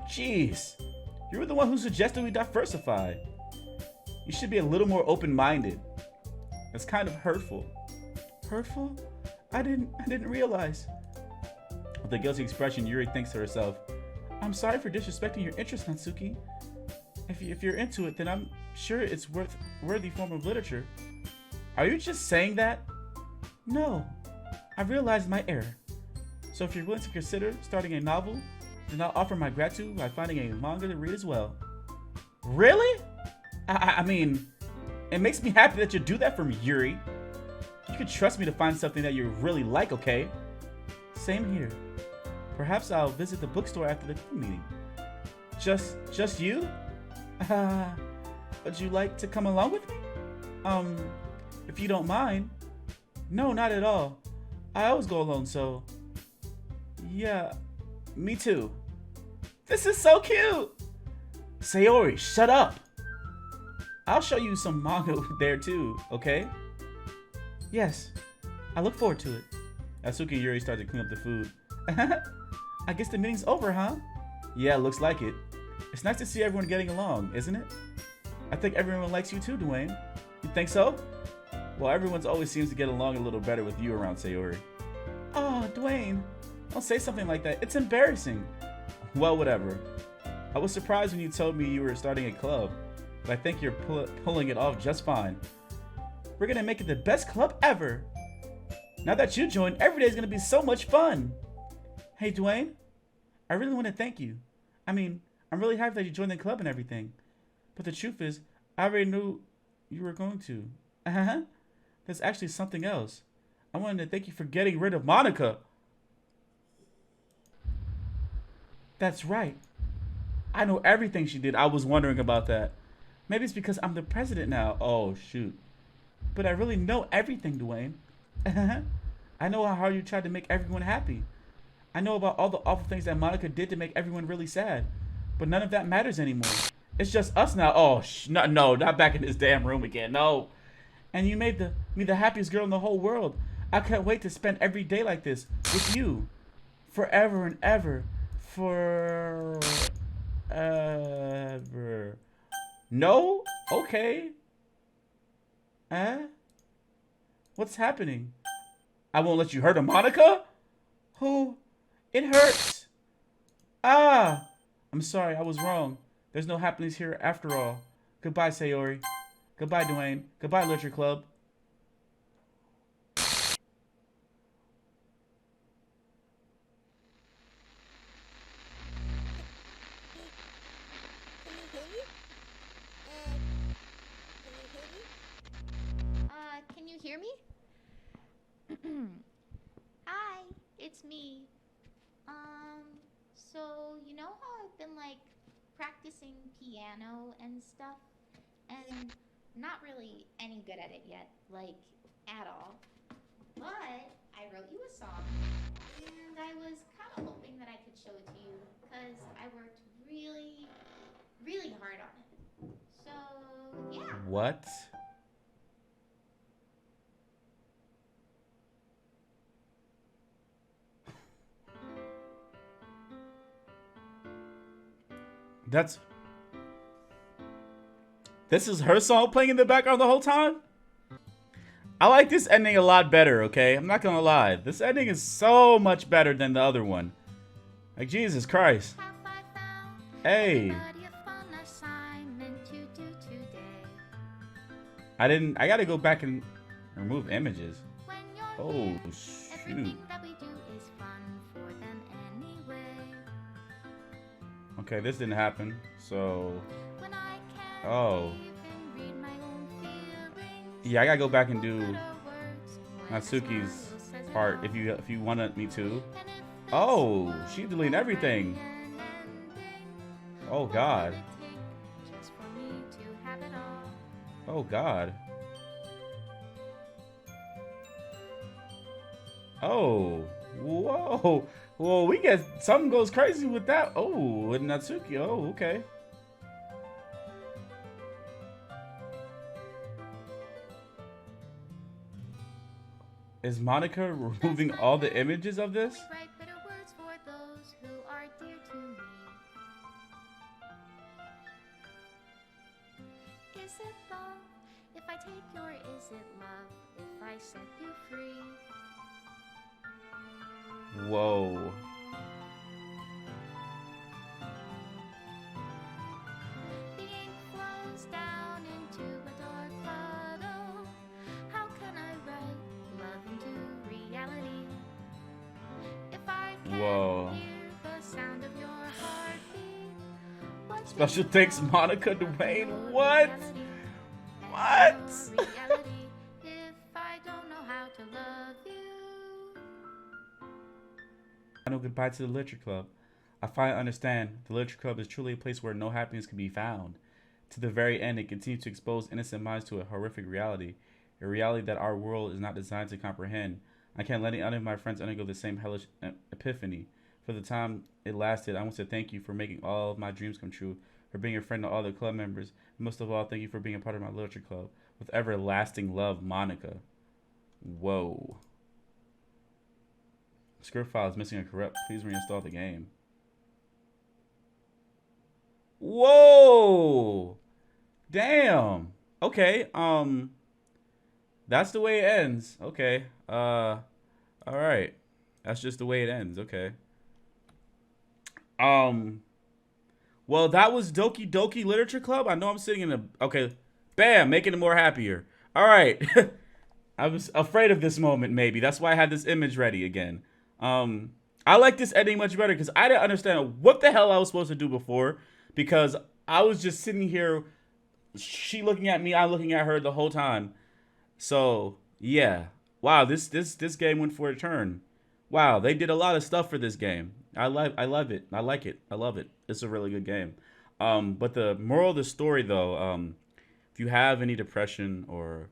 Speaker 1: Jeez, you were the one who suggested we diversify. You should be a little more open-minded. It's kind of hurtful. Hurtful? I didn't realize. With a guilty expression, Yuri thinks to herself, I'm sorry for disrespecting your interest, Natsuki. If you're into it, then I'm sure it's worthy form of literature. Are you just saying that? No, I realized my error. So if you're willing to consider starting a novel, then I'll offer my gratitude by finding a manga to read as well. Really? I mean, it makes me happy that you do that for me, Yuri. You can trust me to find something that you really like, okay? Same here. Perhaps I'll visit the bookstore after the meeting. Just you? Would you like to come along with me? If you don't mind. No, not at all. I always go alone, so... Yeah, me too. This is so cute! Sayori, shut up! I'll show you some manga there too, okay? Yes, I look forward to it. Natsuki and Yuri started to clean up the food. I guess the meeting's over, huh? Yeah, looks like it. It's nice to see everyone getting along, isn't it? I think everyone likes you too, Dwayne. You think so? Well, everyone always seems to get along a little better with you around Sayori. Oh, Dwayne, don't say something like that. It's embarrassing. Well, whatever. I was surprised when you told me you were starting a club, but I think you're pulling it off just fine. We're gonna make it the best club ever. Now that you joined, every day is gonna be so much fun. Hey, Dwayne, I really want to thank you. I mean, I'm really happy that you joined the club and everything. But the truth is, I already knew you were going to. There's actually something else. I wanted to thank you for getting rid of Monika. That's right. I know everything she did. I was wondering about that. Maybe it's because I'm the president now. Oh, shoot. But I really know everything, Dwayne. I know how hard you tried to make everyone happy. I know about all the awful things that Monika did to make everyone really sad. But none of that matters anymore. It's just us now. Oh, no, not back in this damn room again. No. And you made me the happiest girl in the whole world. I can't wait to spend every day like this with you. Forever and ever. Forever. No? Okay. What's happening? I won't let you hurt a Monika? Who It hurts. Ah! I'm sorry, I was wrong. There's no happiness here after all. Goodbye, Sayori. Goodbye, Dwayne. Goodbye, Literature Club.
Speaker 2: Can you hear me? Hi, it's me. So you know how I've been like practicing piano and stuff, and not really any good at it yet, like at all. But I wrote you a song, and I was kind of hoping that I could show it to you because I worked really, really hard on it. So yeah.
Speaker 1: What? That's... This is her song playing in the background the whole time? I like this ending a lot better, okay? I'm not gonna lie. This ending is so much better than the other one. Like, Jesus Christ. Hey. I gotta go back and remove images. Oh, shoot. Okay, this didn't happen, so... Oh. Yeah, I gotta go back and do Natsuki's part if you wanted me to. Oh, she deleted everything. Oh God. Oh God. Oh. Whoa. Whoa, we get something goes crazy with that. Oh, with Natsuki. Oh, okay. Is Monica removing all the images of this?
Speaker 2: Is it love if I take your is it love if I set you free?
Speaker 1: Whoa.
Speaker 2: The ink flows down into a dark puddle. How can I write love into reality? If I can't hear the sound of your heartbeat, what
Speaker 1: Special thanks, Monica Dwayne. What? What?
Speaker 2: If I don't know how to love you.
Speaker 1: Final goodbye to the Literature Club. I finally understand. The Literature Club is truly a place where no happiness can be found. To the very end, it continues to expose innocent minds to a horrific reality. A reality that our world is not designed to comprehend. I can't let any of my friends undergo the same hellish epiphany. For the time it lasted, I want to thank you for making all of my dreams come true, for being a friend to all the club members, and most of all, thank you for being a part of my Literature Club. With everlasting love, Monica. Whoa. Script file is missing and corrupt. Please reinstall the game. Whoa! Damn. Okay. That's the way it ends. Okay. All right. That's just the way it ends. Okay. Well, that was Doki Doki Literature Club. I know I'm sitting in a... Okay. Bam! Making it more happier. All right. I was afraid of this moment, maybe. That's why I had this image ready again. I like this ending much better because I didn't understand what the hell I was supposed to do before, because I was just sitting here, she looking at me, I looking at her the whole time. So yeah, wow, this game went for a turn. Wow, they did a lot of stuff for this game. I love it. I like it. I love it. It's a really good game. But the moral of the story, though, if you have any depression or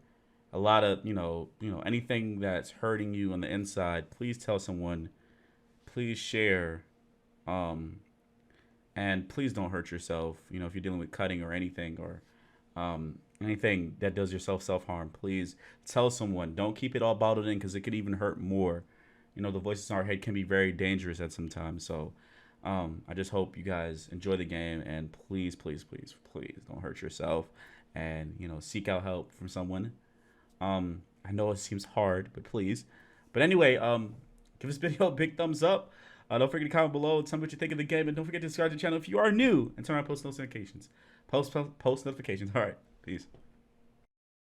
Speaker 1: a lot of anything that's hurting you on the inside, please tell someone. Please share, and please don't hurt yourself. If you're dealing with cutting or anything, or anything that does yourself self-harm, please tell someone. Don't keep it all bottled in, because it could even hurt more. The voices in our head can be very dangerous at some time. So I just hope you guys enjoy the game, and please, please, please, please don't hurt yourself, and seek out help from someone. I know it seems hard, but please. But anyway, give this video a big thumbs up. Don't forget to comment below and tell me what you think of the game, and don't forget to subscribe to the channel if you are new and turn on post notifications. Post notifications. All right, peace.